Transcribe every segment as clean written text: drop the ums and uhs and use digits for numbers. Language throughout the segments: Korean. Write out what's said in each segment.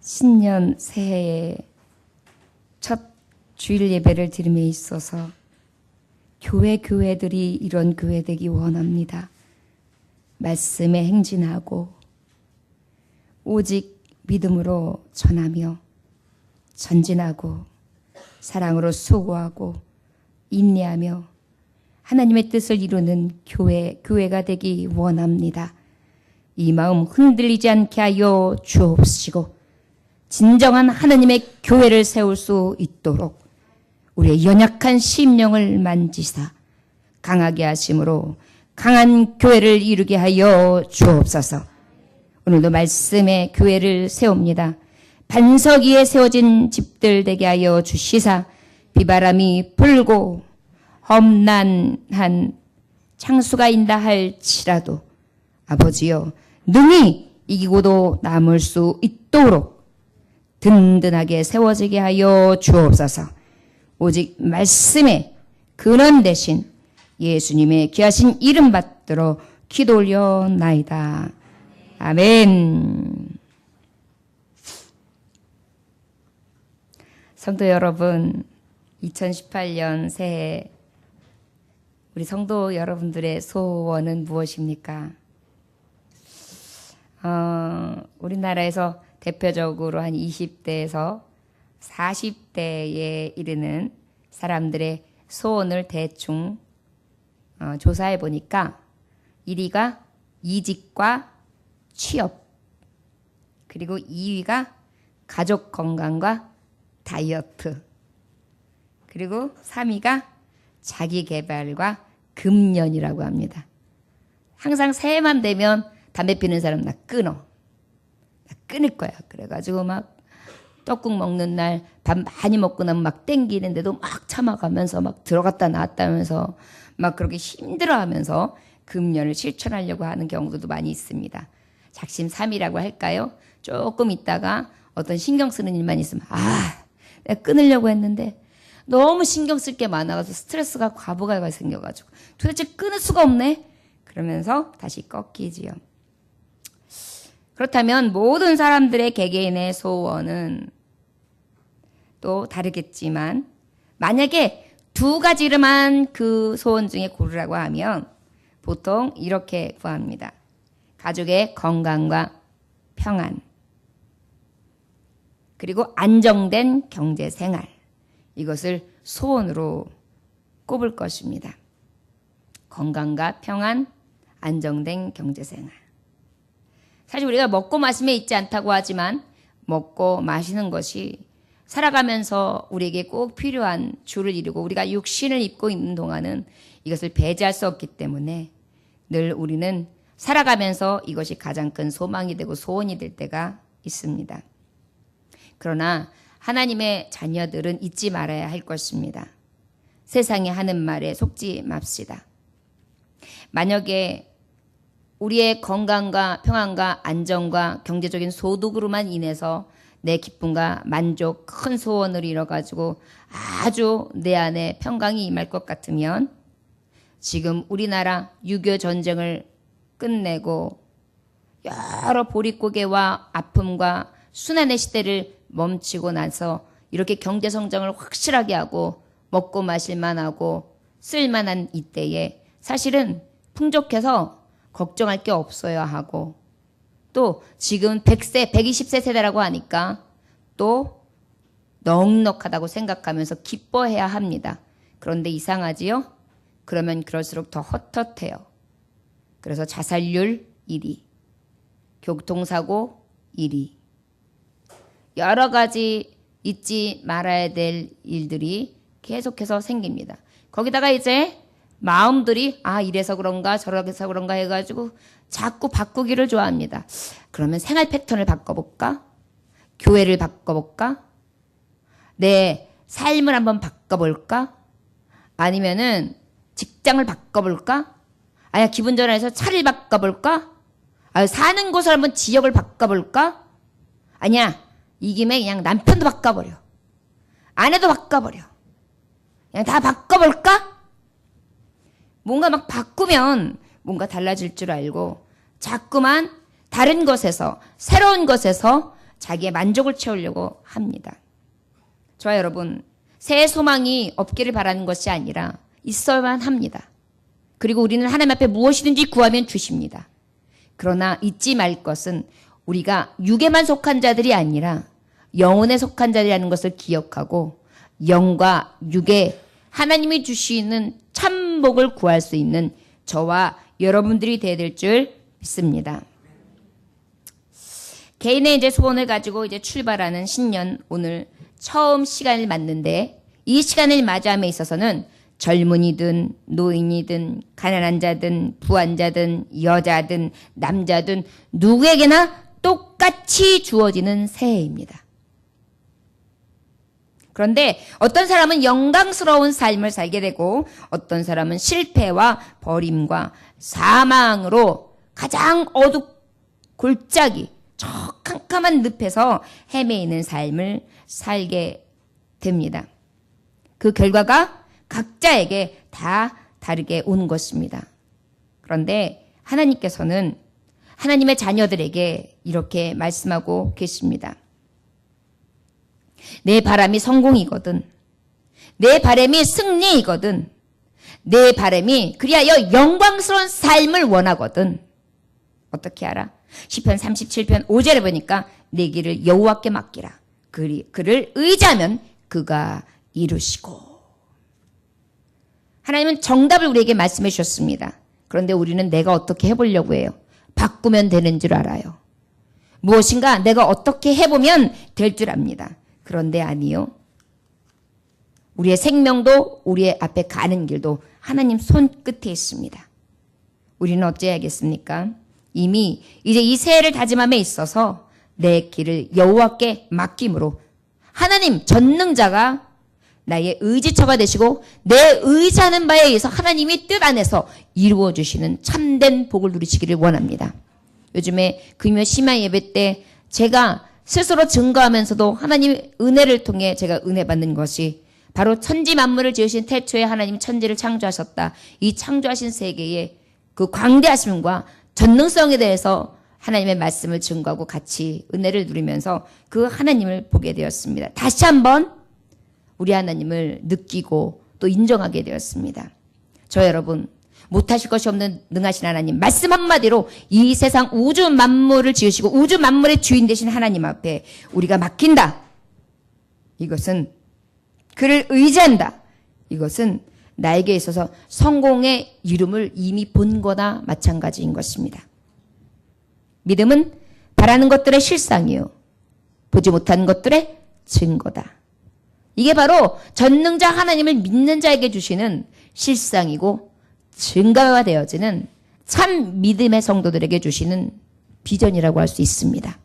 신년 새해에 첫 주일 예배를 드림에 있어서 교회들이 이런 교회 되기 원합니다. 말씀에 행진하고 오직 믿음으로 전하며 전진하고 사랑으로 수고하고 인내하며 하나님의 뜻을 이루는 교회가 되기 원합니다. 이 마음 흔들리지 않게 하여 주옵시고 진정한 하나님의 교회를 세울 수 있도록 우리의 연약한 심령을 만지사 강하게 하심으로 강한 교회를 이루게 하여 주옵소서. 오늘도 말씀의 교회를 세웁니다. 반석 위에 세워진 집들 되게 하여 주시사 비바람이 불고 험난한 창수가 인다 할지라도 아버지여 능히 이기고도 남을 수 있도록 든든하게 세워지게 하여 주옵소서. 오직 말씀의 근원 대신 예수님의 귀하신 이름 받들어 기도 올려나이다. 아멘. 성도 여러분, 2018년 새해 우리 성도 여러분들의 소원은 무엇입니까? 우리나라에서 대표적으로 한 20대에서 40대에 이르는 사람들의 소원을 대충 조사해 보니까 1위가 이직과 취업, 그리고 2위가 가족 건강과 다이어트, 그리고 3위가 자기 개발과 금연이라고 합니다. 항상 새해만 되면 담배 피는 사람 나 끊을 거야. 그래가지고 막 떡국 먹는 날 밥 많이 먹고 나면 막 땡기는데도 막 참아가면서 막 들어갔다 나왔다 하면서 막 그렇게 힘들어하면서 금연을 실천하려고 하는 경우도 많이 있습니다. 작심삼일이라고 할까요? 조금 있다가 어떤 신경 쓰는 일만 있으면 내가 끊으려고 했는데 너무 신경 쓸 게 많아서 스트레스가 과부하가 생겨가지고 도대체 끊을 수가 없네. 그러면서 다시 꺾이지요. 그렇다면 모든 사람들의 개개인의 소원은 또 다르겠지만 만약에 두 가지로만 그 소원 중에 고르라고 하면 보통 이렇게 구합니다. 가족의 건강과 평안, 그리고 안정된 경제생활, 이것을 소원으로 꼽을 것입니다. 건강과 평안, 안정된 경제생활. 사실 우리가 먹고 마심에 있지 않다고 하지만 먹고 마시는 것이 살아가면서 우리에게 꼭 필요한 주를 이루고 우리가 육신을 입고 있는 동안은 이것을 배제할 수 없기 때문에 늘 우리는 살아가면서 이것이 가장 큰 소망이 되고 소원이 될 때가 있습니다. 그러나 하나님의 자녀들은 잊지 말아야 할 것입니다. 세상이 하는 말에 속지 맙시다. 만약에 우리의 건강과 평안과 안정과 경제적인 소득으로만 인해서 내 기쁨과 만족, 큰 소원을 이뤄가지고 아주 내 안에 평강이 임할 것 같으면 지금 우리나라 6.25 전쟁을 끝내고 여러 보릿고개와 아픔과 순환의 시대를 멈추고 나서 이렇게 경제성장을 확실하게 하고 먹고 마실만 하고 쓸만한 이때에 사실은 풍족해서 걱정할 게 없어야 하고 또 지금 100세, 120세 세대라고 하니까 또 넉넉하다고 생각하면서 기뻐해야 합니다. 그런데 이상하지요? 그러면 그럴수록 더 헛헛해요. 그래서 자살률 1위, 교통사고 1위, 여러 가지 잊지 말아야 될 일들이 계속해서 생깁니다. 거기다가 이제 마음들이 이래서 그런가 저래서 그런가 해가지고 자꾸 바꾸기를 좋아합니다. 그러면 생활 패턴을 바꿔볼까? 교회를 바꿔볼까? 내 삶을 한번 바꿔볼까? 아니면은 직장을 바꿔볼까? 아니야 기분 전환해서 차를 바꿔볼까? 사는 곳을 한번 지역을 바꿔볼까? 아니야 이 김에 그냥 남편도 바꿔버려. 아내도 바꿔버려. 그냥 다 바꿔볼까? 뭔가 막 바꾸면 뭔가 달라질 줄 알고 자꾸만 다른 것에서 새로운 것에서 자기의 만족을 채우려고 합니다. 저와 여러분, 새 소망이 없기를 바라는 것이 아니라 있어야만 합니다. 그리고 우리는 하나님 앞에 무엇이든지 구하면 주십니다. 그러나 잊지 말 것은 우리가 육에만 속한 자들이 아니라 영혼에 속한 자들이라는 것을 기억하고 영과 육에 하나님이 주시는 참복을 구할 수 있는 저와 여러분들이 되어야 될 줄 믿습니다. 개인의 이제 소원을 가지고 이제 출발하는 신년, 오늘 처음 시간을 맞는데, 이 시간을 맞이함에 있어서는 젊은이든 노인이든 가난한 자든 부한 자든 여자든 남자든 누구에게나 똑같이 주어지는 새해입니다. 그런데 어떤 사람은 영광스러운 삶을 살게 되고 어떤 사람은 실패와 버림과 사망으로 가장 골짜기 저 캄캄한 늪에서 헤매이는 삶을 살게 됩니다. 그 결과가 각자에게 다 다르게 오는 것입니다. 그런데 하나님께서는 하나님의 자녀들에게 이렇게 말씀하고 계십니다. 내 바람이 성공이거든, 내 바람이 승리이거든, 내 바람이 그리하여 영광스러운 삶을 원하거든. 어떻게 알아? 시편 37편 5절에 보니까 내 길을 여호와께 맡기라. 그를 의지하면 그가 이루시고. 하나님은 정답을 우리에게 말씀해 주셨습니다. 그런데 우리는 내가 어떻게 해보려고 해요? 바꾸면 되는 줄 알아요. 무엇인가 내가 어떻게 해보면 될 줄 압니다. 그런데 아니요. 우리의 생명도 우리의 앞에 가는 길도 하나님 손끝에 있습니다. 우리는 어찌해야겠습니까? 이미 이제 이 새해를 다짐함에 있어서 내 길을 여호와께 맡김으로 하나님 전능자가 나의 의지처가 되시고 내 의지하는 바에 의해서 하나님이 뜻 안에서 이루어 주시는 참된 복을 누리시기를 원합니다. 요즘에 금요 심야 예배 때 제가 스스로 증거하면서도 하나님의 은혜를 통해 제가 은혜 받는 것이 바로 천지 만물을 지으신 태초에 하나님 천지를 창조하셨다. 이 창조하신 세계의 그 광대하심과 전능성에 대해서 하나님의 말씀을 증거하고 같이 은혜를 누리면서 그 하나님을 보게 되었습니다. 다시 한번 우리 하나님을 느끼고 또 인정하게 되었습니다. 저 여러분, 못하실 것이 없는 능하신 하나님, 말씀 한마디로 이 세상 우주 만물을 지으시고 우주 만물의 주인 되신 하나님 앞에 우리가 맡긴다. 이것은 그를 의지한다. 이것은 나에게 있어서 성공의 이름을 이미 본 거나 마찬가지인 것입니다. 믿음은 바라는 것들의 실상이요, 보지 못하는 것들의 증거다. 이게 바로 전능자 하나님을 믿는 자에게 주시는 실상이고 증거가 되어지는 참 믿음의 성도들에게 주시는 비전이라고 할 수 있습니다.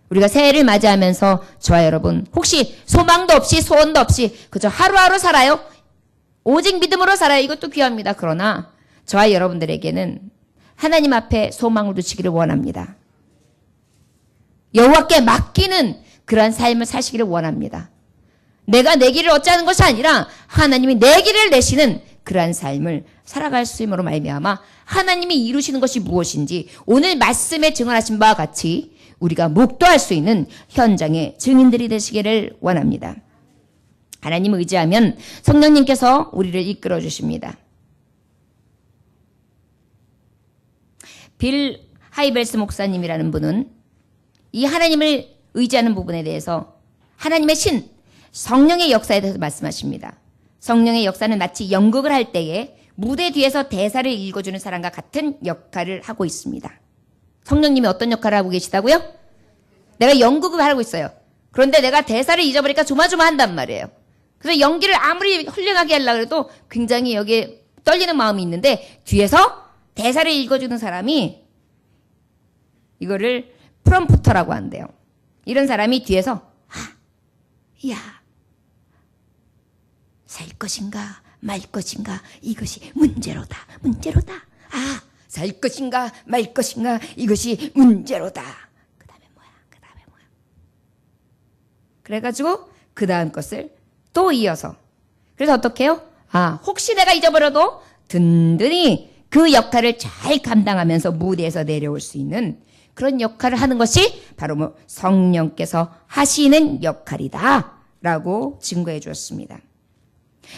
우리가 새해를 맞이하면서 저와 여러분, 혹시 소망도 없이 소원도 없이 그저 하루하루 살아요? 오직 믿음으로 살아요. 이것도 귀합니다. 그러나 저와 여러분들에게는 하나님 앞에 소망을 두시기를 원합니다. 여호와께 맡기는 그러한 삶을 사시기를 원합니다. 내가 내 길을 어찌하는 것이 아니라 하나님이 내 길을 내시는 그러한 삶을 살아갈 수 있음으로 말미암아 하나님이 이루시는 것이 무엇인지 오늘 말씀에 증언하신 바와 같이 우리가 목도할 수 있는 현장의 증인들이 되시기를 원합니다. 하나님을 의지하면 성령님께서 우리를 이끌어 주십니다. 빌 하이벨스 목사님이라는 분은 이 하나님을 의지하는 부분에 대해서 하나님의 신, 성령의 역사에 대해서 말씀하십니다. 성령의 역사는 마치 연극을 할 때에 무대 뒤에서 대사를 읽어주는 사람과 같은 역할을 하고 있습니다. 성령님이 어떤 역할을 하고 계시다고요? 내가 연극을 하고 있어요. 그런데 내가 대사를 잊어버리니까 조마조마한단 말이에요. 그래서 연기를 아무리 훌륭하게 하려고 해도 굉장히 여기에 떨리는 마음이 있는데 뒤에서 대사를 읽어주는 사람이 이거를 프롬프터라고 한대요. 이런 사람이 뒤에서 살 것인가 말 것인가 이것이 문제로다. 살 것인가 말 것인가 이것이 문제로다. 그 다음에 뭐야? 그래가지고 그 다음 것을 또 이어서, 그래서 어떻게 해요? 혹시 내가 잊어버려도 든든히 그 역할을 잘 감당하면서 무대에서 내려올 수 있는 그런 역할을 하는 것이 바로 뭐 성령께서 하시는 역할이다 라고 증거해 주었습니다.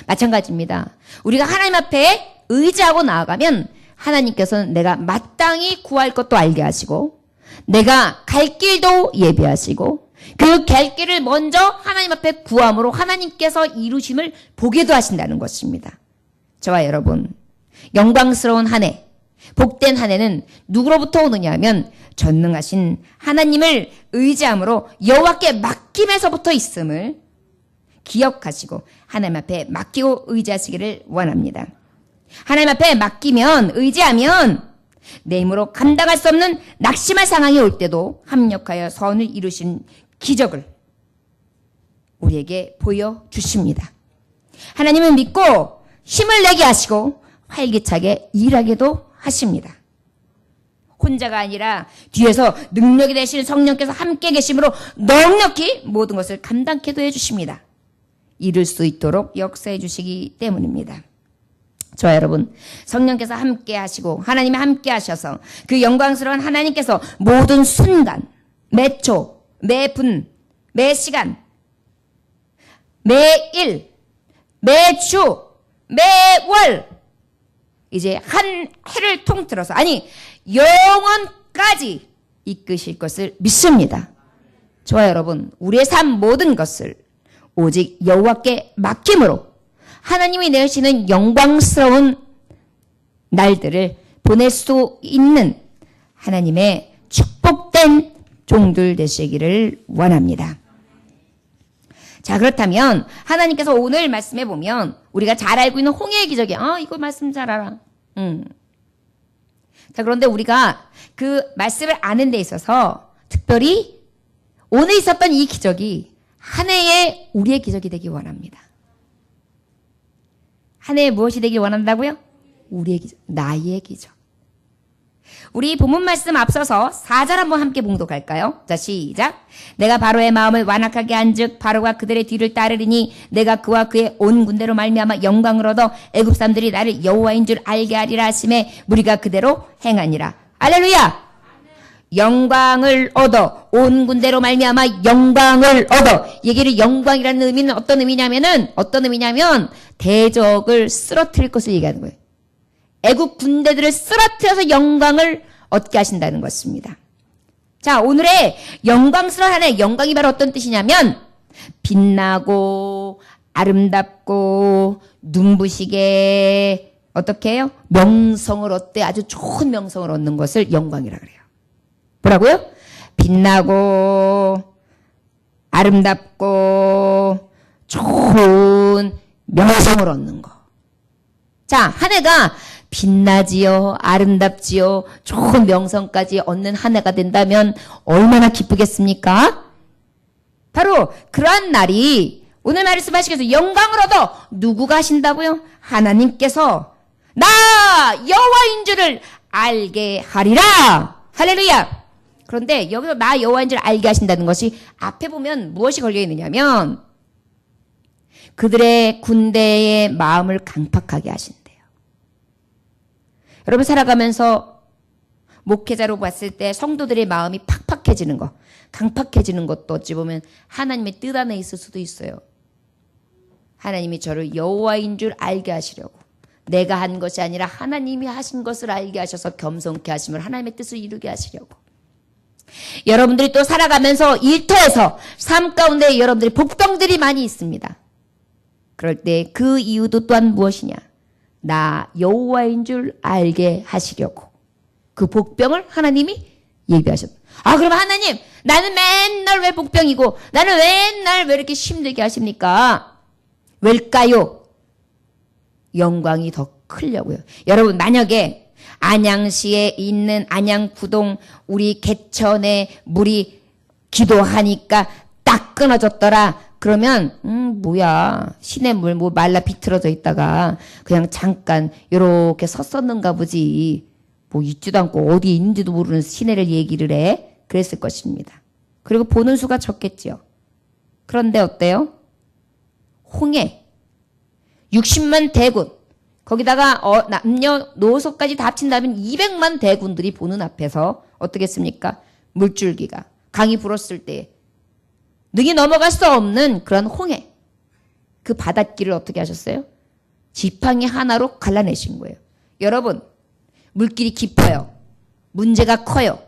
마찬가지입니다. 우리가 하나님 앞에 의지하고 나아가면 하나님께서는 내가 마땅히 구할 것도 알게 하시고 내가 갈 길도 예비하시고 그 갈 길을 먼저 하나님 앞에 구함으로 하나님께서 이루심을 보게도 하신다는 것입니다. 저와 여러분, 영광스러운 한 해, 복된 한 해는 누구로부터 오느냐 하면 전능하신 하나님을 의지함으로 여호와께 맡김에서부터 있음을 기억하시고 하나님 앞에 맡기고 의지하시기를 원합니다. 하나님 앞에 맡기면, 의지하면 내 힘으로 감당할 수 없는 낙심할 상황이 올 때도 합력하여 선을 이루신 기적을 우리에게 보여주십니다. 하나님은 믿고 힘을 내게 하시고 활기차게 일하게도 하십니다. 혼자가 아니라 뒤에서 능력이 되신 성령께서 함께 계심으로 넉넉히 모든 것을 감당케도 해주십니다. 이룰 수 있도록 역사해 주시기 때문입니다. 저와 여러분, 성령께서 함께 하시고 하나님이 함께 하셔서 그 영광스러운 하나님께서 모든 순간, 매 초, 매 분, 매 시간, 매일, 매주, 매월 이제 한 해를 통틀어서 아니 영원까지 이끄실 것을 믿습니다. 저와 여러분, 우리의 삶 모든 것을 오직 여호와께 맡김으로 하나님이 내시는 영광스러운 날들을 보낼 수 있는 하나님의 축복된 종들 되시기를 원합니다. 자, 그렇다면 하나님께서 오늘 말씀해 보면 우리가 잘 알고 있는 홍해의 기적이 이거 말씀 잘 알아. 자, 그런데 우리가 그 말씀을 아는 데 있어서 특별히 오늘 있었던 이 기적이 한 해의 우리의 기적이 되기 원합니다. 한 해에 무엇이 되길 원한다고요? 우리의 기적, 나의 기적. 우리 본문 말씀 앞서서 4절 한번 함께 봉독할까요? 자, 시작. 내가 바로의 마음을 완악하게 한즉 바로가 그들의 뒤를 따르리니 내가 그와 그의 온 군대로 말미암아 영광을 얻어 애굽 사람들이 나를 여호와인 줄 알게 하리라 하심에 무리가 그대로 행하니라. 할렐루야. 영광을 얻어 온 군대로 말미암아 영광을 얻어. 얘기를 영광이라는 의미는 어떤 의미냐면 대적을 쓰러뜨릴 것을 얘기하는 거예요. 애국 군대들을 쓰러뜨려서 영광을 얻게 하신다는 것입니다. 자, 오늘의 영광스러운 한 해, 영광이 바로 어떤 뜻이냐면 빛나고 아름답고 눈부시게 어떻게 해요? 명성을 얻되 아주 좋은 명성을 얻는 것을 영광이라 그래요. 뭐라고요? 빛나고 아름답고 좋은 명성을 얻는 거. 자, 한 해가 빛나지요, 아름답지요, 좋은 명성까지 얻는 한 해가 된다면 얼마나 기쁘겠습니까? 바로 그러한 날이 오늘 말씀하시면서 영광을 얻어 누구가 하신다고요? 하나님께서 나 여호와인 줄을 알게 하리라. 할렐루야. 그런데 여기서 나 여호와인 줄 알게 하신다는 것이 앞에 보면 무엇이 걸려 있느냐면 그들의 군대의 마음을 강팍하게 하신대요. 여러분 살아가면서 목회자로 봤을 때 성도들의 마음이 팍팍해지는 것, 강팍해지는 것도 어찌 보면 하나님의 뜻 안에 있을 수도 있어요. 하나님이 저를 여호와인 줄 알게 하시려고. 내가 한 것이 아니라 하나님이 하신 것을 알게 하셔서 겸손케 하심을 하나님의 뜻을 이루게 하시려고. 여러분들이 또 살아가면서 일터에서 삶 가운데 여러분들이 복병들이 많이 있습니다. 그럴 때 그 이유도 또한 무엇이냐? 나 여호와인 줄 알게 하시려고. 그 복병을 하나님이 예비하셨다. 그럼 하나님, 나는 맨날 왜 복병이고 나는 맨날 왜 이렇게 힘들게 하십니까? 왜일까요? 영광이 더 크려고요. 여러분 만약에 안양시에 있는 안양구동 우리 개천에 물이 기도하니까 딱 끊어졌더라. 그러면 뭐야 시냇물 뭐 말라 비틀어져 있다가 그냥 잠깐 요렇게 섰었는가 보지. 뭐 있지도 않고 어디 있는지도 모르는 시내를 얘기를 해. 그랬을 것입니다. 그리고 보는 수가 적겠지요. 그런데 어때요? 홍해 60만 대군 거기다가 남녀노소까지 다 합친다면 200만 대군들이 보는 앞에서 어떻게 했습니까? 물줄기가 강이 불었을 때 능히 넘어갈 수 없는 그런 홍해, 그 바닷길을 어떻게 하셨어요? 지팡이 하나로 갈라내신 거예요. 여러분, 물길이 깊어요. 문제가 커요.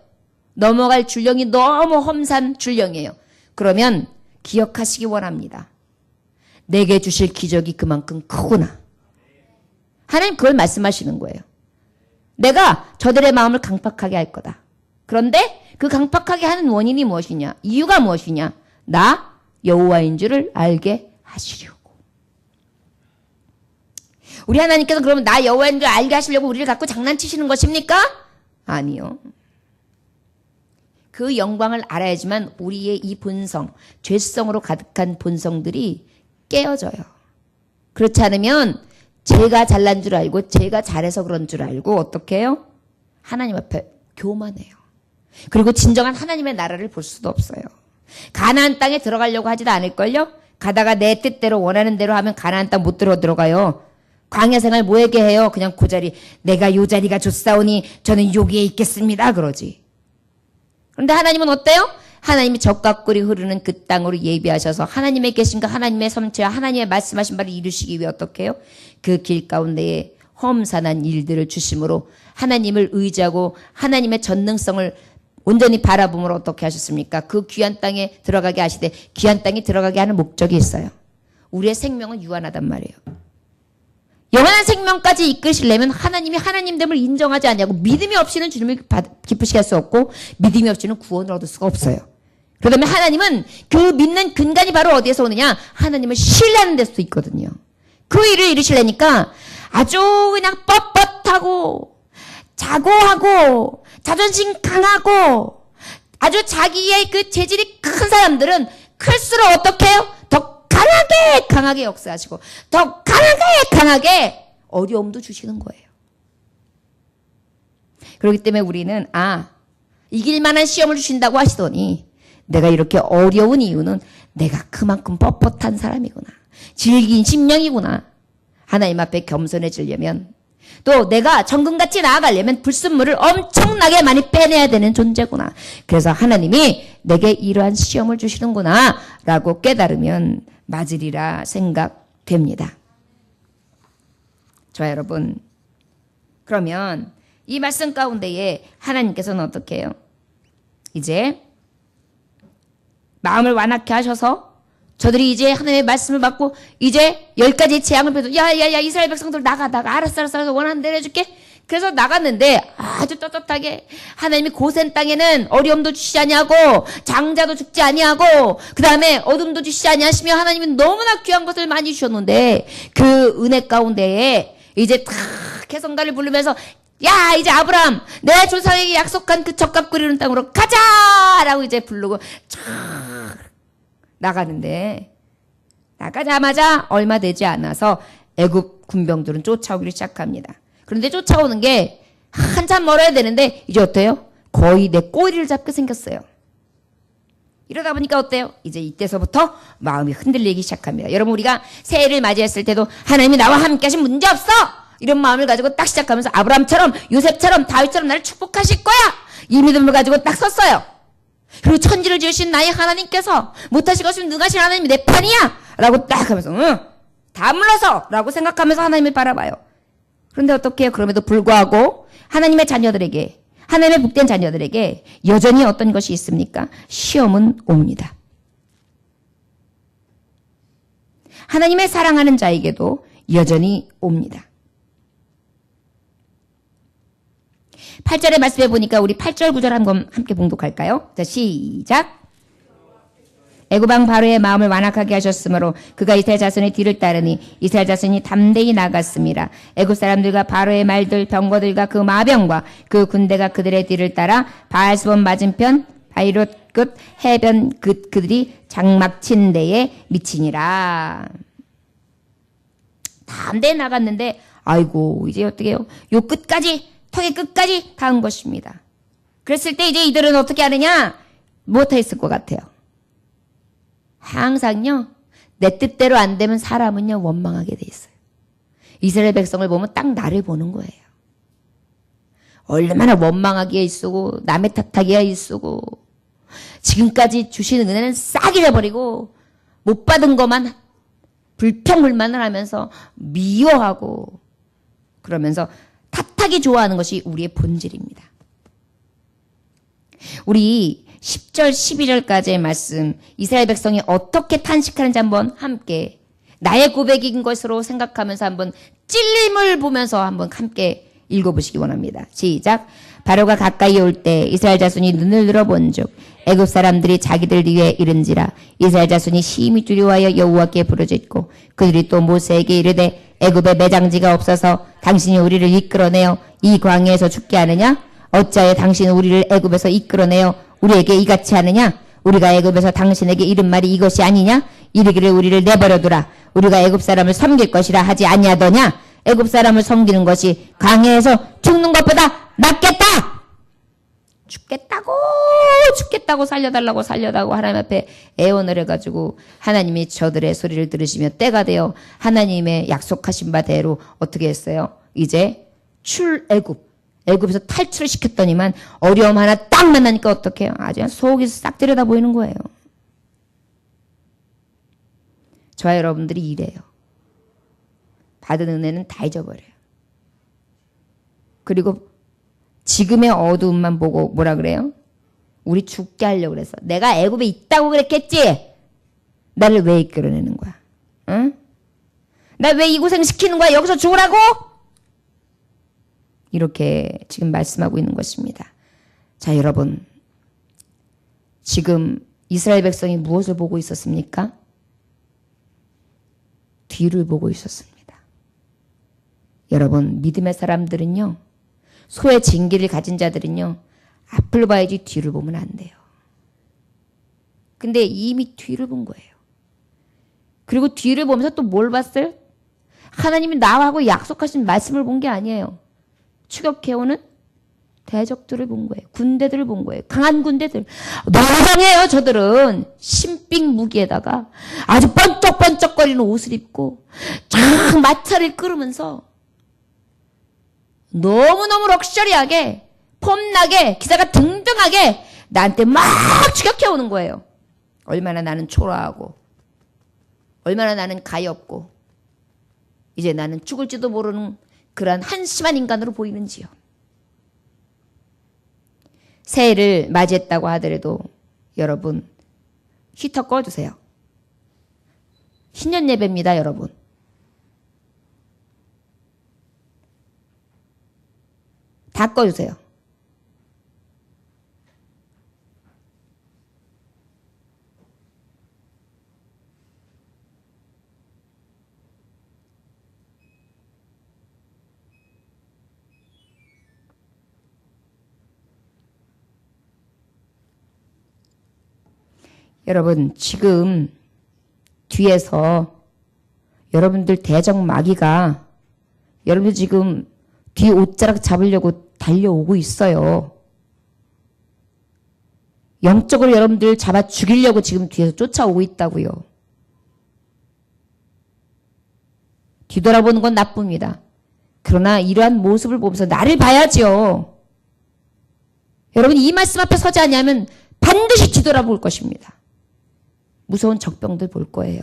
넘어갈 줄령이 너무 험산 줄령이에요. 그러면 기억하시기 원합니다. 내게 주실 기적이 그만큼 크구나. 하나님 그걸 말씀하시는 거예요. 내가 저들의 마음을 강팍하게 할 거다. 그런데 그 강팍하게 하는 원인이 무엇이냐? 이유가 무엇이냐? 나 여호와인 줄을 알게 하시려고. 우리 하나님께서 그러면 나 여호와인 줄 알게 하시려고 우리를 갖고 장난치시는 것입니까? 아니요. 그 영광을 알아야지만 우리의 이 본성, 죄성으로 가득한 본성들이 깨어져요. 그렇지 않으면 제가 잘난 줄 알고 제가 잘해서 그런 줄 알고 어떻게 해요? 하나님 앞에 교만해요. 그리고 진정한 하나님의 나라를 볼 수도 없어요. 가나안 땅에 들어가려고 하지도 않을걸요? 가다가 내 뜻대로 원하는 대로 하면 가나안 땅 못 들어가요. 광야 생활 뭐에게 해요? 그냥 그 자리, 내가 요 자리가 좋사오니 저는 여기에 있겠습니다. 그러지. 그런데 하나님은 어때요? 하나님이 적과 꿀이 흐르는 그 땅으로 예비하셔서 하나님의 계신가 하나님의 섬체와 하나님의 말씀하신 바를 이루시기 위해 어떻게 해요? 그 길 가운데에 험산한 일들을 주심으로 하나님을 의지하고 하나님의 전능성을 온전히 바라보므로 어떻게 하셨습니까? 그 귀한 땅에 들어가게 하시되 귀한 땅에 들어가게 하는 목적이 있어요. 우리의 생명은 유한하단 말이에요. 영원한 생명까지 이끄시려면 하나님이 하나님됨을 인정하지 않냐고 믿음이 없이는 주님을 기쁘시게 할 수 없고 믿음이 없이는 구원을 얻을 수가 없어요. 그러면 하나님은 그 믿는 근간이 바로 어디에서 오느냐? 하나님을 신뢰하는 데서 있거든요. 그 일을 이루시려니까 아주 그냥 뻣뻣하고 자고하고 자존심 강하고 아주 자기의 그 재질이 큰 사람들은 클수록 어떻게 해요? 더 강하게 역사하시고 더 강하게 어려움도 주시는 거예요. 그렇기 때문에 우리는 이길 만한 시험을 주신다고 하시더니 내가 이렇게 어려운 이유는 내가 그만큼 뻣뻣한 사람이구나. 질긴 심령이구나. 하나님 앞에 겸손해지려면 또 내가 정금같이 나아가려면 불순물을 엄청나게 많이 빼내야 되는 존재구나. 그래서 하나님이 내게 이러한 시험을 주시는구나 라고 깨달으면 맞으리라 생각됩니다. 자, 여러분, 그러면 이 말씀 가운데에 하나님께서는 어떻게 해요? 이제 마음을 완악케 하셔서 저들이 이제 하나님의 말씀을 받고 이제 10가지 재앙을 펴도 야 이스라엘 백성들 나가 알았어 원하는 대로 해줄게. 그래서 나갔는데 아주 떳떳하게 하나님이 고센 땅에는 어려움도 주시지 아니하고 장자도 죽지 아니하고 그 다음에 어둠도 주시지 아니하시며 하나님이 너무나 귀한 것을 많이 주셨는데 그 은혜 가운데에 이제 탁 해성단을 부르면서 야 이제 아브라함 내 조상에게 약속한 그 젖과 꿀 흐르는 땅으로 가자라고 이제 부르고 쫙 나가는데 나가자마자 얼마 되지 않아서 애굽 군병들은 쫓아오기를 시작합니다. 그런데 쫓아오는 게 한참 멀어야 되는데 이제 어때요? 거의 내 꼬리를 잡게 생겼어요. 이러다 보니까 어때요? 이제 이때서부터 마음이 흔들리기 시작합니다. 여러분 우리가 새해를 맞이했을 때도 하나님이 나와 함께 하시면 문제없어! 이런 마음을 가지고 딱 시작하면서 아브라함처럼 요셉처럼 다윗처럼 나를 축복하실 거야! 이 믿음을 가지고 딱 섰어요. 그리고 천지를 지으신 나의 하나님께서 못하실 것이면 능하신 하나님이 내 편이야! 라고 딱 하면서 다 물러서! 라고 생각하면서 하나님을 바라봐요. 그런데 어떻게 해요? 그럼에도 불구하고 하나님의 자녀들에게 하나님의 복된 자녀들에게 여전히 어떤 것이 있습니까? 시험은 옵니다. 하나님의 사랑하는 자에게도 여전히 옵니다. 8절의 말씀해 보니까 우리 8절 9절 한번 함께 봉독할까요? 자, 시작. 애굽 왕 바로의 마음을 완악하게 하셨으므로 그가 이스라엘 자손의 뒤를 따르니 이스라엘 자손이 담대히 나갔습니다. 애굽 사람들과 바로의 말들 병거들과 그 마병과 그 군대가 그들의 뒤를 따라 바알스본 맞은편 바이롯 끝 해변 그들이 장막 친 데에 미치니라. 담대히 나갔는데 아이고 이제 어떻게 해요? 요 끝까지 턱의 끝까지 닿은 것입니다. 그랬을 때 이제 이들은 어떻게 하느냐? 못했을 것 같아요. 항상요, 내 뜻대로 안 되면 사람은요, 원망하게 돼 있어요. 이스라엘 백성을 보면 딱 나를 보는 거예요. 얼마나 원망하기에 있으고 남의 탓하기에 있으고 지금까지 주신 은혜는 싹 잃어버리고 못 받은 것만 불평불만을 하면서 미워하고 그러면서 탓하기 좋아하는 것이 우리의 본질입니다. 우리 10절 11절까지의 말씀 이스라엘 백성이 어떻게 탄식하는지 한번 함께 나의 고백인 것으로 생각하면서 한번 찔림을 보면서 한번 함께 읽어보시기 원합니다. 시작. 바로가 가까이 올 때 이스라엘 자손이 눈을 들어본즉 애굽 사람들이 자기들 위에 이른지라 이스라엘 자손이 심히 두려워하여 여호와께 부르짖고 그들이 또 모세에게 이르되 애굽에 매장지가 없어서 당신이 우리를 이끌어내어 이 광야에서 죽게 하느냐? 어찌하여 당신은 우리를 애굽에서 이끌어내어 우리에게 이같이 하느냐? 우리가 애굽에서 당신에게 이른 말이 이것이 아니냐? 이르기를 우리를 내버려두라. 우리가 애굽 사람을 섬길 것이라 하지 아니하더냐? 애굽 사람을 섬기는 것이 광야에서 죽는 것보다 낫겠다. 죽겠다고 살려달라고 하나님 앞에 애원을 해가지고 하나님이 저들의 소리를 들으시며 때가 되어 하나님의 약속하신 바대로 어떻게 했어요? 이제 애굽에서 탈출을 시켰더니만 어려움 하나 딱 만나니까 어떻게 해요? 아주 속이 싹 들여다 보이는 거예요. 저와 여러분들이 이래요. 받은 은혜는 다 잊어버려요. 그리고 지금의 어두움만 보고 뭐라 그래요? 우리 죽게 하려고 그랬어. 내가 애굽에 있다고 그랬겠지? 나를 왜 이끌어내는 거야? 응? 나 왜 이 고생 시키는 거야? 여기서 죽으라고? 이렇게 지금 말씀하고 있는 것입니다. 자, 여러분. 지금 이스라엘 백성이 무엇을 보고 있었습니까? 뒤를 보고 있었습니다. 여러분, 믿음의 사람들은요. 소의 징기를 가진 자들은요. 앞을 봐야지 뒤를 보면 안 돼요. 근데 이미 뒤를 본 거예요. 그리고 뒤를 보면서 또 뭘 봤어요? 하나님이 나하고 약속하신 말씀을 본 게 아니에요. 추격해오는 대적들을 본 거예요. 군대들을 본 거예요. 강한 군대들. 너무 강해요, 저들은. 신빙 무기에다가 아주 번쩍번쩍거리는 옷을 입고 쫙 마차를 끌으면서 너무너무 럭셔리하게 폼나게 기사가 등등하게 나한테 막 추격해오는 거예요. 얼마나 나는 초라하고 얼마나 나는 가엾고 이제 나는 죽을지도 모르는 그러한 한심한 인간으로 보이는지요. 새해를 맞이했다고 하더라도 여러분 히터 꺼주세요. 신년 예배입니다, 여러분. 다 꺼주세요. 여러분, 지금 뒤에서 여러분들 대적 마귀가 여러분들 지금 뒤 옷자락 잡으려고 달려오고 있어요. 영적으로 여러분들 잡아 죽이려고 지금 뒤에서 쫓아오고 있다고요. 뒤돌아보는 건 나쁩니다. 그러나 이러한 모습을 보면서 나를 봐야죠. 여러분 이 말씀 앞에 서지 않냐면 반드시 뒤돌아볼 것입니다. 무서운 적병들 볼 거예요.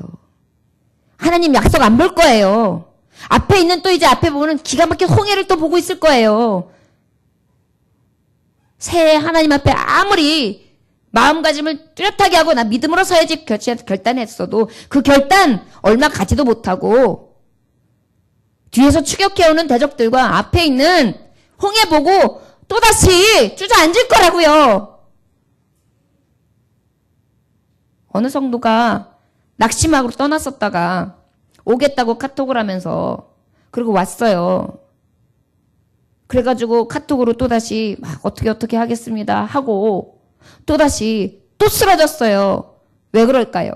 하나님 약속 안 볼 거예요. 앞에 있는 또 이제 앞에 보면 기가 막힌 홍해를 또 보고 있을 거예요. 새해 하나님 앞에 아무리 마음가짐을 뚜렷하게 하고 나 믿음으로 서야지 결단했어도 그 결단 얼마 가지도 못하고 뒤에서 추격해오는 대적들과 앞에 있는 홍해 보고 또다시 주저앉을 거라고요. 어느 성도가 낙심하고 떠났었다가 오겠다고 카톡을 하면서 그리고 왔어요. 그래가지고 카톡으로 또다시 막 어떻게 하겠습니다 하고 또다시 또 쓰러졌어요. 왜 그럴까요?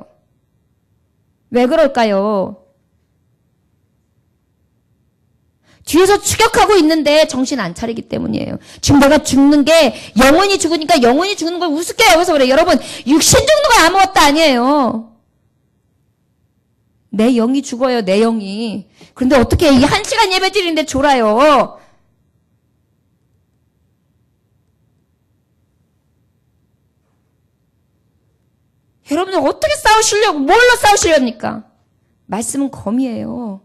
왜 그럴까요? 뒤에서 추격하고 있는데 정신 안 차리기 때문이에요. 지금 내가 죽는 게 영원히 죽으니까 영원히 죽는 걸 우습게 여기서 그래요. 여러분 육신 죽는 거 아무것도 아니에요. 내 영이 죽어요. 내 영이. 그런데 어떻게 이 1시간 예배 드리는데 졸아요. 여러분들 어떻게 싸우시려고, 뭘로 싸우시렵니까? 말씀은 검이에요.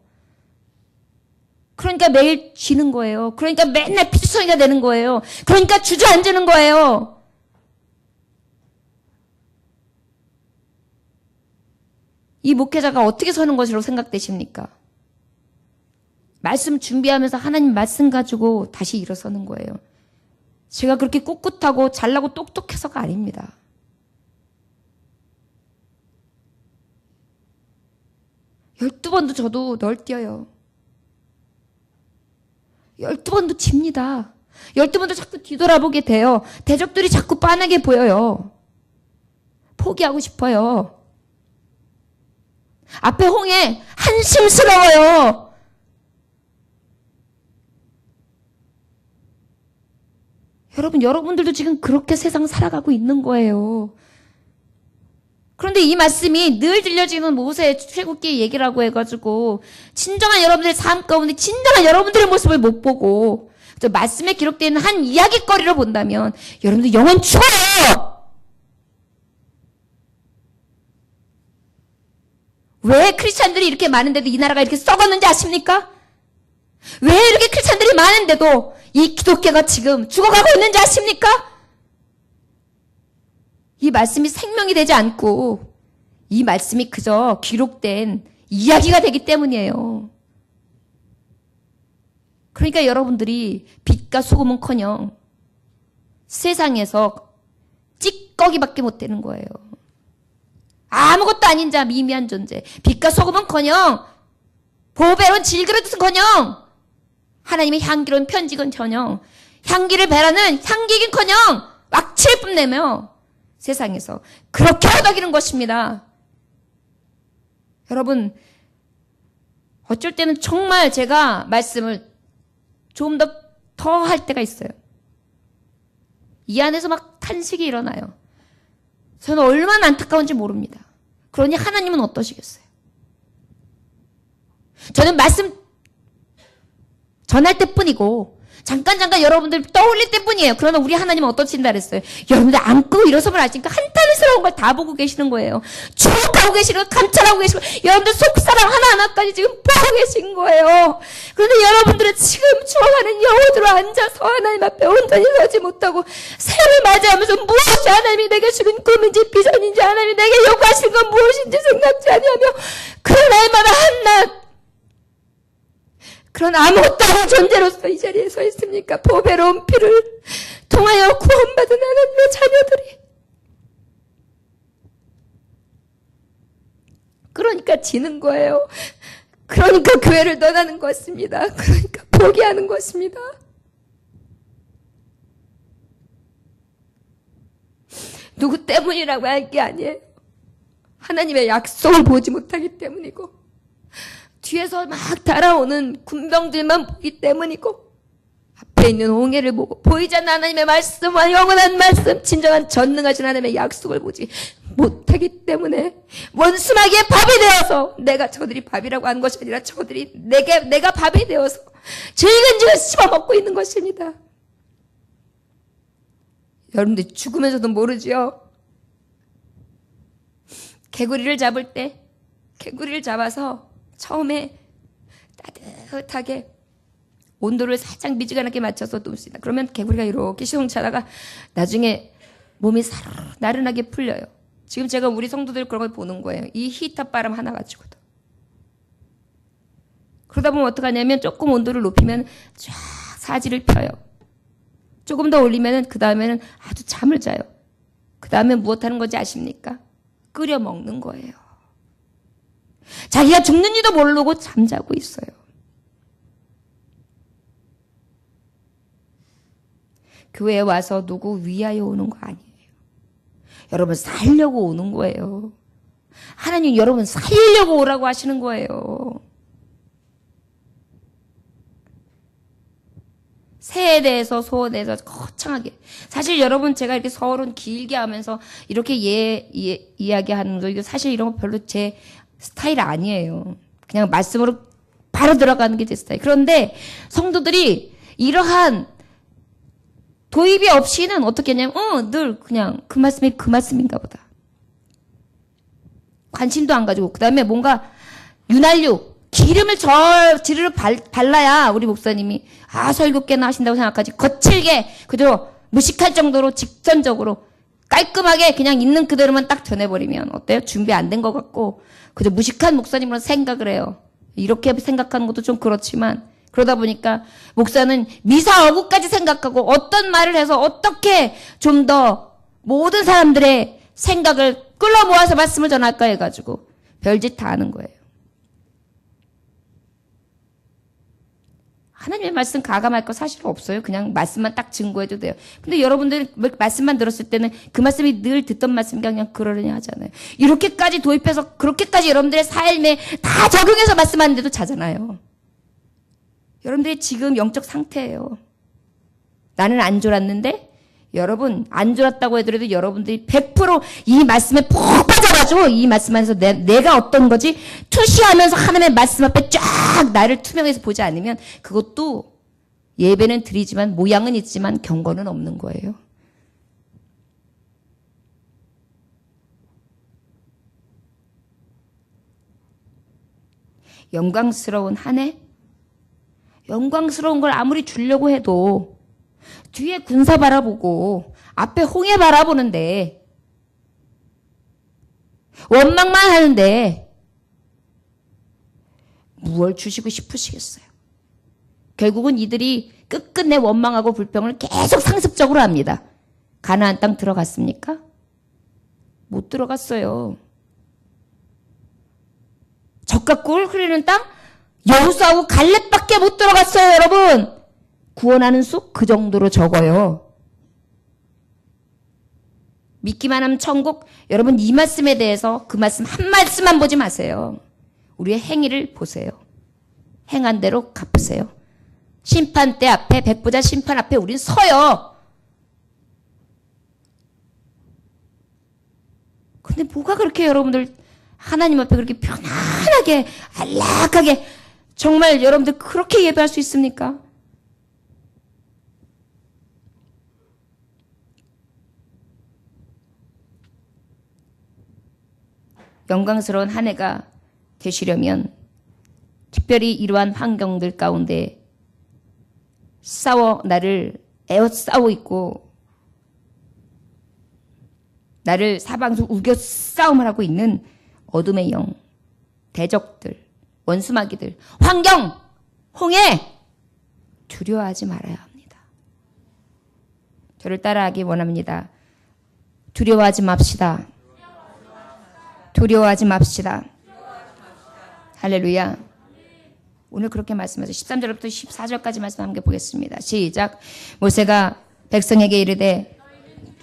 그러니까 매일 쥐는 거예요. 그러니까 맨날 피투성이가 되는 거예요. 그러니까 주저앉는 거예요. 이 목회자가 어떻게 서는 것으로 생각되십니까? 말씀 준비하면서 하나님 말씀 가지고 다시 일어서는 거예요. 제가 그렇게 꿋꿋하고 잘나고 똑똑해서가 아닙니다. 열두 번도 저도 널뛰어요. 12번도 집니다. 12번도 자꾸 뒤돌아보게 돼요. 대적들이 자꾸 빤하게 보여요. 포기하고 싶어요. 앞에 홍해 한심스러워요. 여러분들도 지금 그렇게 세상 살아가고 있는 거예요. 그런데 이 말씀이 늘 들려지는 모세의 출애굽기 얘기라고 해가지고 진정한 여러분들의 삶 가운데 진정한 여러분들의 모습을 못 보고 저 말씀에 기록되어 있는 한 이야기거리로 본다면 여러분들 영원 죽어요. 왜 크리스찬들이 이렇게 많은데도 이 나라가 이렇게 썩었는지 아십니까? 왜 이렇게 크리스찬들이 많은데도 이 기독교가 지금 죽어가고 있는지 아십니까? 이 말씀이 생명이 되지 않고 이 말씀이 그저 기록된 이야기가 되기 때문이에요. 그러니까 여러분들이 빛과 소금은커녕 세상에서 찌꺼기밖에 못 되는 거예요. 아무것도 아닌 자, 미미한 존재. 빛과 소금은커녕 보배로운 질그릇은커녕 하나님의 향기로운 편지건커녕 향기를 배라는 향기긴커녕 왁칠 뿜내며 세상에서 그렇게 허덕이는 것입니다. 여러분, 어쩔 때는 정말 제가 말씀을 좀 더 할 때가 있어요. 이 안에서 막 탄식이 일어나요. 저는 얼마나 안타까운지 모릅니다. 그러니 하나님은 어떠시겠어요? 저는 말씀 전할 때뿐이고 잠깐 여러분들 떠올릴 때뿐이에요. 그러나 우리 하나님은 어떠신다 그랬어요? 여러분들 안고 일어서면 아시니까 한탄스러운 걸 다 보고 계시는 거예요. 추억하고 계시고 감찰하고 계시고 여러분들 속사람 하나하나까지 지금 보고 계신 거예요. 그런데 여러분들은 지금 추억하는 영혼으로 앉아서 하나님 앞에 온전히 서지 못하고 새해를 맞이하면서 무엇이 하나님이 내게 주는 꿈인지 비전인지 하나님이 내게 요구하신 건 무엇인지 생각지 아니하며 그 날마다 한낱 그런 아무것도 아닌 존재로서 이 자리에 서 있습니까? 보배로운 피를 통하여 구원받은 하나님의 자녀들이. 그러니까 지는 거예요. 그러니까 교회를 떠나는 것입니다. 그러니까 포기하는 것입니다. 누구 때문이라고 할 게 아니에요. 하나님의 약속을 보지 못하기 때문이고 뒤에서 막 달아오는 군병들만 보기 때문이고 앞에 있는 홍해를 보고 보이지 않는 하나님의 말씀과 영원한 말씀 진정한 전능하신 하나님의 약속을 보지 못하기 때문에 원수마귀의 밥이 되어서 내가 저들이 밥이라고 하는 것이 아니라 저들이 내가 밥이 되어서 질근질근 씹어먹고 있는 것입니다. 여러분들 죽으면서도 모르지요. 개구리를 잡을 때 개구리를 잡아서 처음에 따뜻하게 온도를 살짝 미지근하게 맞춰서 둡시다. 그러면 개구리가 이렇게 시동차다가 나중에 몸이 나른하게 풀려요. 지금 제가 우리 성도들 그런 걸 보는 거예요. 이 히터 바람 하나 가지고도. 그러다 보면 어떡하냐면 조금 온도를 높이면 쫙 사지를 펴요. 조금 더 올리면 그 다음에는 아주 잠을 자요. 그 다음에 무엇하는 건지 아십니까? 끓여 먹는 거예요. 자기가 죽는지도 모르고 잠자고 있어요. 교회에 와서 누구 위하여 오는 거 아니에요. 여러분 살려고 오는 거예요. 하나님 여러분 살려고 오라고 하시는 거예요. 새에 대해서 소에 대해서 거창하게. 사실 여러분 제가 이렇게 서론 길게 하면서 이렇게 이야기하는 거 이거 사실 이런 거 별로 제 스타일 아니에요. 그냥 말씀으로 바로 들어가는 게 제 스타일. 그런데 성도들이 이러한 도입이 없이는 어떻게 했냐면 늘 그냥 그 말씀이 그 말씀인가 보다. 관심도 안 가지고 그 다음에 뭔가 윤활유 기름을 지르르 발라야 우리 목사님이 설교께나 하신다고 생각하지 거칠게 그대로 무식할 정도로 직선적으로 깔끔하게 그냥 있는 그대로만 딱 전해버리면 어때요? 준비 안 된 것 같고 그저 무식한 목사님으로 생각을 해요. 이렇게 생각하는 것도 좀 그렇지만 그러다 보니까 목사는 미사 어구까지 생각하고 어떤 말을 해서 어떻게 좀 더 모든 사람들의 생각을 끌어 모아서 말씀을 전할까 해가지고 별짓 다 하는 거예요. 하나님의 말씀 가감할 거 사실 없어요. 그냥 말씀만 딱 증거해도 돼요. 근데 여러분들 말씀만 들었을 때는 그 말씀이 늘 듣던 말씀이니까 그냥 그러려니 하잖아요. 이렇게까지 도입해서 그렇게까지 여러분들의 삶에 다 적용해서 말씀하는데도 자잖아요. 여러분들이 지금 영적 상태예요. 나는 안 졸았는데 여러분 안 졸았다고 해도 여러분들이 100% 이 말씀에 푹 빠져가지고 이 말씀 안에서 내가 어떤 거지 투시하면서 하나님의 말씀 앞에 쫙 나를 투명해서 보지 않으면 그것도 예배는 드리지만 모양은 있지만 경건은 없는 거예요. 영광스러운 한 해? 영광스러운 걸 아무리 주려고 해도 뒤에 군사 바라보고 앞에 홍해 바라보는데 원망만 하는데 무얼 주시고 싶으시겠어요? 결국은 이들이 끝끝내 원망하고 불평을 계속 상습적으로 합니다. 가나안 땅 들어갔습니까? 못 들어갔어요. 젖과 꿀 흐르는 땅 여호수아하고 갈렙밖에 못 들어갔어요, 여러분. 구원하는 수 그 정도로 적어요. 믿기만 하면 천국. 여러분 이 말씀에 대해서 그 말씀 한 말씀만 보지 마세요. 우리의 행위를 보세요. 행한 대로 갚으세요. 심판대 앞에 백부자 심판 앞에 우린 서요. 근데 뭐가 그렇게 여러분들 하나님 앞에 그렇게 편안하게 안락하게 정말 여러분들 그렇게 예배할 수 있습니까? 영광스러운 한 해가 되시려면 특별히 이러한 환경들 가운데 나를 에워싸고 있고 나를 사방으로 우겨 싸움을 하고 있는 어둠의 영, 대적들, 원수마귀들, 환경, 홍해 두려워하지 말아야 합니다. 저를 따라하기 원합니다. 두려워하지 맙시다. 두려워하지 맙시다. 할렐루야. 오늘 그렇게 말씀하세요. 13절부터 14절까지 말씀 함께 보겠습니다. 시작. 모세가 백성에게 이르되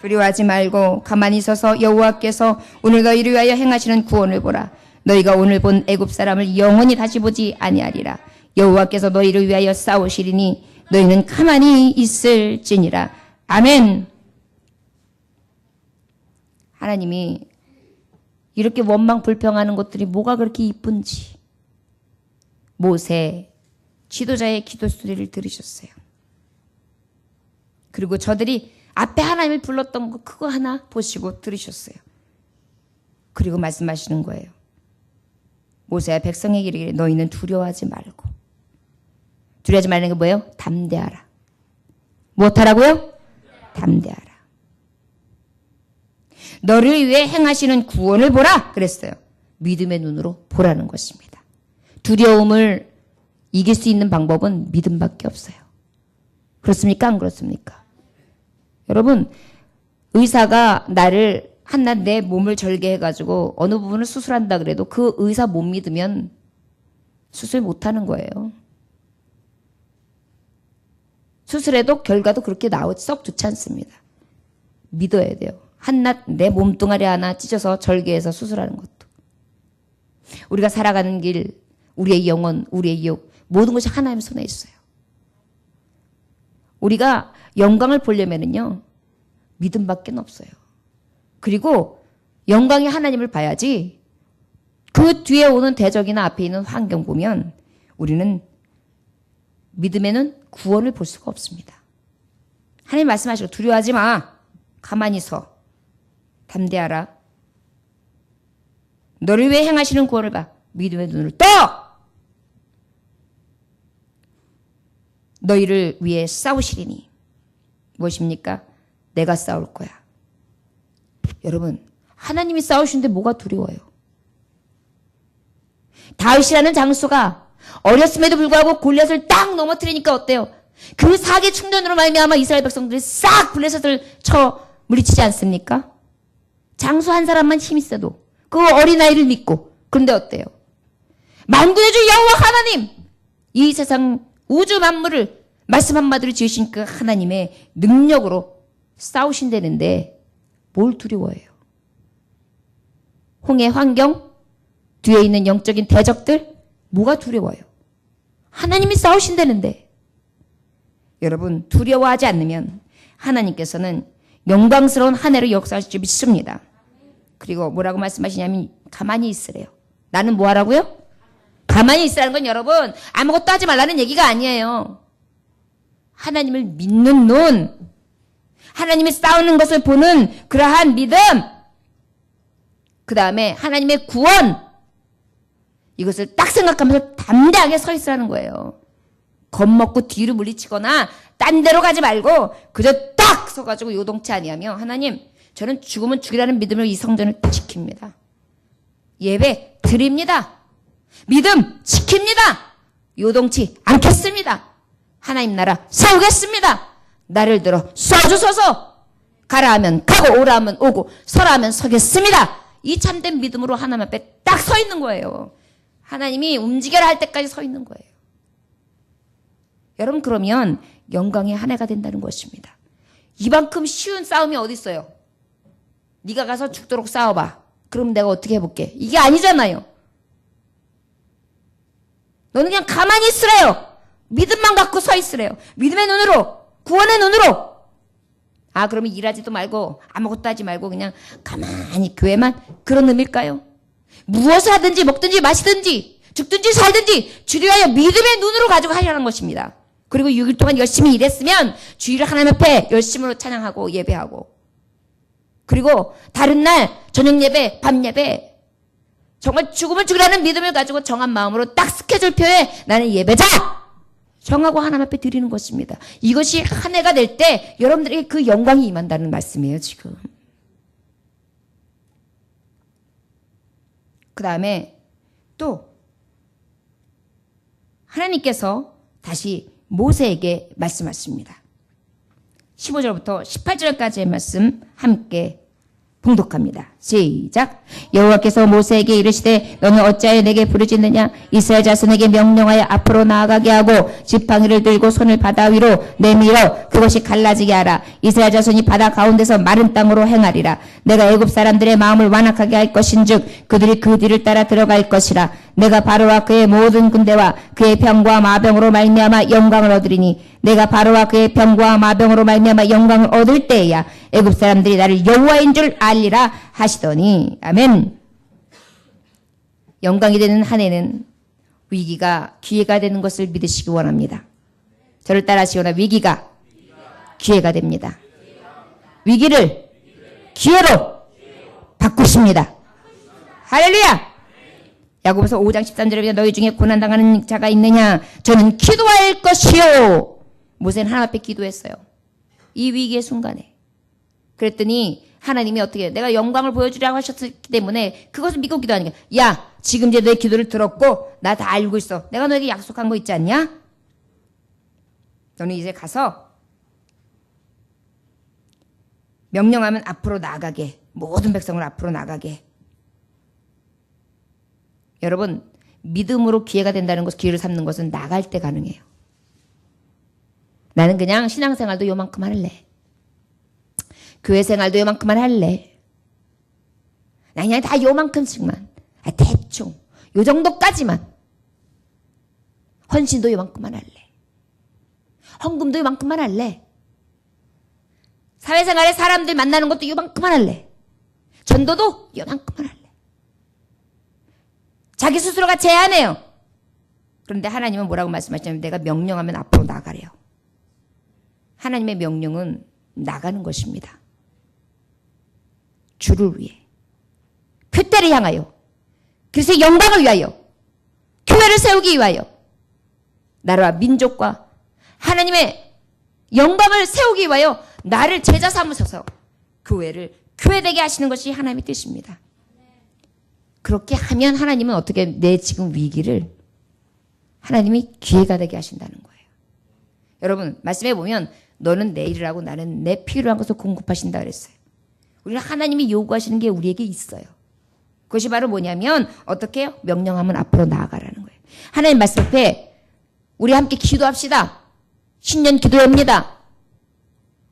두려워하지 말고 가만히 서서 여호와께서 오늘 너희를 위하여 행하시는 구원을 보라. 너희가 오늘 본 애굽 사람을 영원히 다시 보지 아니하리라. 여호와께서 너희를 위하여 싸우시리니 너희는 가만히 있을지니라. 아멘. 하나님이 이렇게 원망 불평하는 것들이 뭐가 그렇게 이쁜지 모세 지도자의 기도 소리를 들으셨어요. 그리고 저들이 앞에 하나님을 불렀던 거 그거 하나 보시고 들으셨어요. 그리고 말씀하시는 거예요. 모세야 백성에게 이르기를 너희는 두려워하지 말고. 두려워하지 말는 게 뭐예요? 담대하라. 무엇하라고요? 담대하라. 너를 위해 행하시는 구원을 보라 그랬어요. 믿음의 눈으로 보라는 것입니다. 두려움을 이길 수 있는 방법은 믿음밖에 없어요. 그렇습니까? 안 그렇습니까? 여러분 의사가 나를 한낱 내 몸을 절개해가지고 어느 부분을 수술한다 그래도 그 의사 못 믿으면 수술 못하는 거예요. 수술해도 결과도 그렇게 썩 좋지 않습니다. 믿어야 돼요. 한낱 내 몸뚱아리 하나 찢어서 절개해서 수술하는 것도. 우리가 살아가는 길, 우리의 영혼, 우리의 육, 모든 것이 하나님 손에 있어요. 우리가 영광을 보려면은요, 믿음밖에 없어요. 그리고 영광이 하나님을 봐야지 그 뒤에 오는 대적이나 앞에 있는 환경 보면 우리는 믿음에는 구원을 볼 수가 없습니다. 하나님 말씀하시고 두려워하지 마. 가만히 서. 담대하라. 너를 위해 행하시는 구원을 봐. 믿음의 눈을 떠! 너희를 위해 싸우시리니. 무엇입니까? 내가 싸울 거야. 여러분, 하나님이 싸우시는데 뭐가 두려워요? 다윗이라는 장수가 어렸음에도 불구하고 골리앗을 딱 넘어뜨리니까 어때요? 그 사기 충전으로 말미암아 이스라엘 백성들이 싹 블레셋을 쳐 물리치지 않습니까? 장수 한 사람만 힘 있어도 그 어린아이를 믿고. 그런데 어때요? 만군의 주 여호와 하나님, 이 세상 우주 만물을 말씀 한마디로 지으신 그 하나님의 능력으로 싸우신다는데 뭘 두려워해요? 홍해 환경, 뒤에 있는 영적인 대적들, 뭐가 두려워요? 하나님이 싸우신다는데. 여러분, 두려워하지 않으면 하나님께서는 영광스러운 한 해로 역사하실 줄 믿습니다. 그리고 뭐라고 말씀하시냐면 가만히 있으래요. 나는 뭐 하라고요? 가만히 있으라는 건 여러분 아무것도 하지 말라는 얘기가 아니에요. 하나님을 믿는 눈, 하나님이 싸우는 것을 보는 그러한 믿음, 그 다음에 하나님의 구원, 이것을 딱 생각하면서 담대하게 서 있으라는 거예요. 겁먹고 뒤로 물리치거나 딴 데로 가지 말고 그저 딱 서가지고 요동치 아니하며 하나님, 저는 죽으면 죽이라는 믿음으로 이 성전을 지킵니다. 예배 드립니다. 믿음 지킵니다. 요동치 않겠습니다. 하나님 나라 세우겠습니다. 나를 들어 써주소서. 가라 하면 가고 오라 하면 오고 서라 하면 서겠습니다. 이 참된 믿음으로 하나님 앞에 딱 서 있는 거예요. 하나님이 움직여라 할 때까지 서 있는 거예요. 여러분, 그러면 영광의 한 해가 된다는 것입니다. 이만큼 쉬운 싸움이 어디 있어요? 네가 가서 죽도록 싸워봐. 그럼 내가 어떻게 해볼게? 이게 아니잖아요. 너는 그냥 가만히 있으래요. 믿음만 갖고 서 있으래요. 믿음의 눈으로, 구원의 눈으로. 아, 그러면 일하지도 말고 아무것도 하지 말고 그냥 가만히 교회만, 그런 의미일까요? 무엇을 하든지 먹든지 마시든지 죽든지 살든지 주를 위하여 믿음의 눈으로 가지고 하려는 것입니다. 그리고 6일 동안 열심히 일했으면 주일을 하나님 앞에 열심으로 찬양하고 예배하고, 그리고 다른 날 저녁 예배, 밤 예배, 정말 죽으면 죽으라는 믿음을 가지고 정한 마음으로 딱 스케줄표에 나는 예배자 정하고 하나님 앞에 드리는 것입니다. 이것이 한 해가 될 때 여러분들에게 그 영광이 임한다는 말씀이에요, 지금. 그 다음에 또 하나님께서 다시 모세에게 말씀하십니다. 15절부터 18절까지의 말씀 함께 봉독합니다. 시작. 여호와께서 모세에게 이르시되 너는 어찌하여 내게 부르짖느냐? 이스라엘 자손에게 명령하여 앞으로 나아가게 하고 지팡이를 들고 손을 바다 위로 내밀어 그것이 갈라지게 하라. 이스라엘 자손이 바다 가운데서 마른 땅으로 행하리라. 내가 애굽 사람들의 마음을 완악하게 할 것인즉 그들이 그 뒤를 따라 들어갈 것이라. 내가 바로와 그의 모든 군대와 그의 병과 마병으로 말미암아 영광을 얻으리니 내가 바로와 그의 병과 마병으로 말미암아 영광을 얻을 때에야 애굽 사람들이 나를 여호와인 줄 알리라 하시더니. 아멘. 영광이 되는 한 해는 위기가 기회가 되는 것을 믿으시기 원합니다. 저를 따라하시거나 위기가 기회가 됩니다. 위기를 기회로 바꾸십니다. 할렐루야. 야고보서 5장 13절에 보면 너희 중에 고난당하는 자가 있느냐? 저는 기도할 것이요. 모세는 하나님 앞에 기도했어요. 이 위기의 순간에. 그랬더니 하나님이 어떻게 해요? 내가 영광을 보여주려고 하셨기 때문에 그것을 믿고 기도하는 거야. 야, 지금 이제 내 기도를 들었고 나 다 알고 있어. 내가 너에게 약속한 거 있지 않냐? 너는 이제 가서 명령하면 앞으로 나가게, 모든 백성을 앞으로 나가게. 여러분, 믿음으로 기회가 된다는 것, 기회를 삼는 것은 나갈 때 가능해요. 나는 그냥 신앙생활도 요만큼 할래. 교회 생활도 요만큼만 할래. 나 그냥 다 요만큼씩만. 대충. 요 정도까지만. 헌신도 요만큼만 할래. 헌금도 요만큼만 할래. 사회생활에 사람들 만나는 것도 요만큼만 할래. 전도도 요만큼만 할래. 자기 스스로가 제안해요. 그런데 하나님은 뭐라고 말씀하시냐면 내가 명령하면 앞으로 나가래요. 하나님의 명령은 나가는 것입니다. 주를 위해. 표대를 향하여. 그래서 영광을 위하여, 교회를 세우기 위하여, 나라와 민족과 하나님의 영광을 세우기 위하여 나를 제자 삼으셔서 교회를 교회되게 하시는 것이 하나님의 뜻입니다. 그렇게 하면 하나님은 어떻게 내 지금 위기를 하나님이 기회가 되게 하신다는 거예요. 여러분 말씀해 보면 너는 내 일을 하고 나는 내 필요한 것을 공급하신다 그랬어요. 우리는 하나님이 요구하시는 게 우리에게 있어요. 그것이 바로 뭐냐면 어떻게 해요? 명령하면 앞으로 나아가라는 거예요. 하나님 말씀 앞에 우리 함께 기도합시다. 신년 기도회입니다.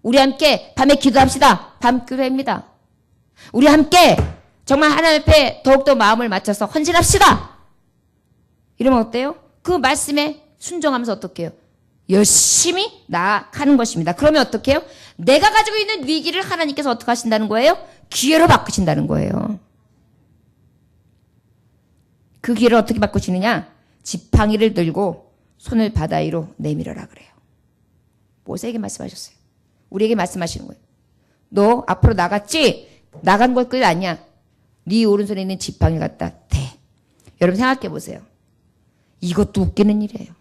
우리 함께 밤에 기도합시다. 밤 기도회입니다. 우리 함께 정말 하나님 앞에 더욱더 마음을 맞춰서 헌신합시다. 이러면 어때요? 그 말씀에 순종하면서 어떻게 해요? 열심히 나아가는 것입니다. 그러면 어떻게 해요? 내가 가지고 있는 위기를 하나님께서 어떻게 하신다는 거예요? 기회로 바꾸신다는 거예요. 그 기회를 어떻게 바꾸시느냐? 지팡이를 들고 손을 바다 위로 내밀어라 그래요. 모세에게 말씀하셨어요. 우리에게 말씀하시는 거예요. 너 앞으로 나갔지? 나간 걸 끝이 아니야. 네 오른손에 있는 지팡이 갖다 대. 여러분 생각해 보세요. 이것도 웃기는 일이에요.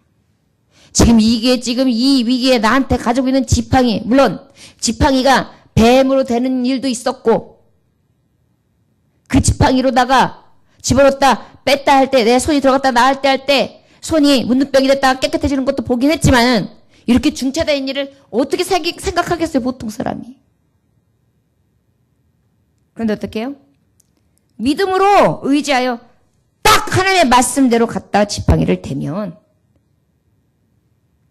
지금 이 위기에 나한테 가지고 있는 지팡이, 물론 지팡이가 뱀으로 되는 일도 있었고 그 지팡이로다가 집어넣었다 뺐다 할 때 내 손이 들어갔다 나갈 때 할 때 손이 문둥병이 됐다가 깨끗해지는 것도 보긴 했지만 이렇게 중차대인 일을 어떻게 생각하겠어요 보통 사람이. 그런데 어떻게 해요? 믿음으로 의지하여 딱 하나님의 말씀대로 갖다 지팡이를 대면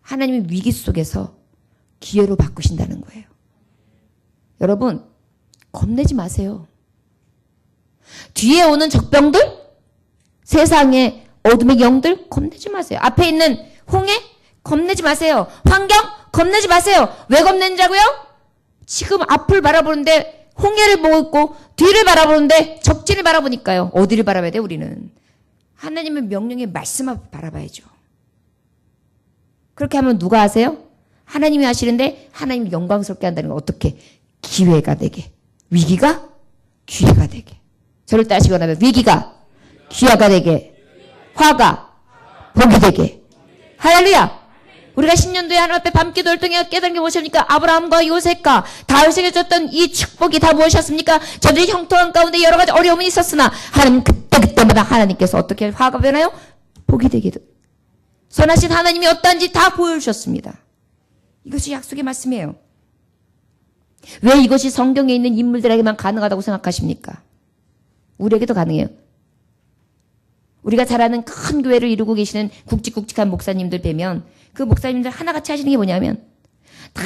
하나님의 위기 속에서 기회로 바꾸신다는 거예요. 여러분 겁내지 마세요. 뒤에 오는 적병들, 세상의 어둠의 영들 겁내지 마세요. 앞에 있는 홍해 겁내지 마세요. 환경 겁내지 마세요. 왜 겁내냐고요? 지금 앞을 바라보는데 홍해를 보고 있고 뒤를 바라보는데 적진을 바라보니까요. 어디를 바라봐야 돼요? 우리는 하나님의 명령의 말씀을 바라봐야죠. 그렇게 하면 누가 하세요? 하나님이 하시는데 하나님이 영광스럽게 한다는 건 어떻게? 기회가 되게, 위기가 기회가 되게. 저를 따시거나 하면 위기가 기회가 되게, 화가 복이 되게. 할렐루야. 우리가 신년도에 하나님 앞에 밤기도 활동에 깨달은 게 무엇입니까? 아브라함과 요셉과 다윗에게 줬던 이 축복이 다 무엇이었습니까? 저들이 형통한 가운데 여러 가지 어려움이 있었으나 하나님 그때마다 하나님께서 어떻게 화가 변하여? 복이 되기도. 선하신 하나님이 어떠한지 다 보여주셨습니다. 이것이 약속의 말씀이에요. 왜 이것이 성경에 있는 인물들에게만 가능하다고 생각하십니까? 우리에게도 가능해요. 우리가 잘 아는 큰 교회를 이루고 계시는 굵직굵직한 목사님들 뵈면 그 목사님들 하나같이 하시는 게 뭐냐면 다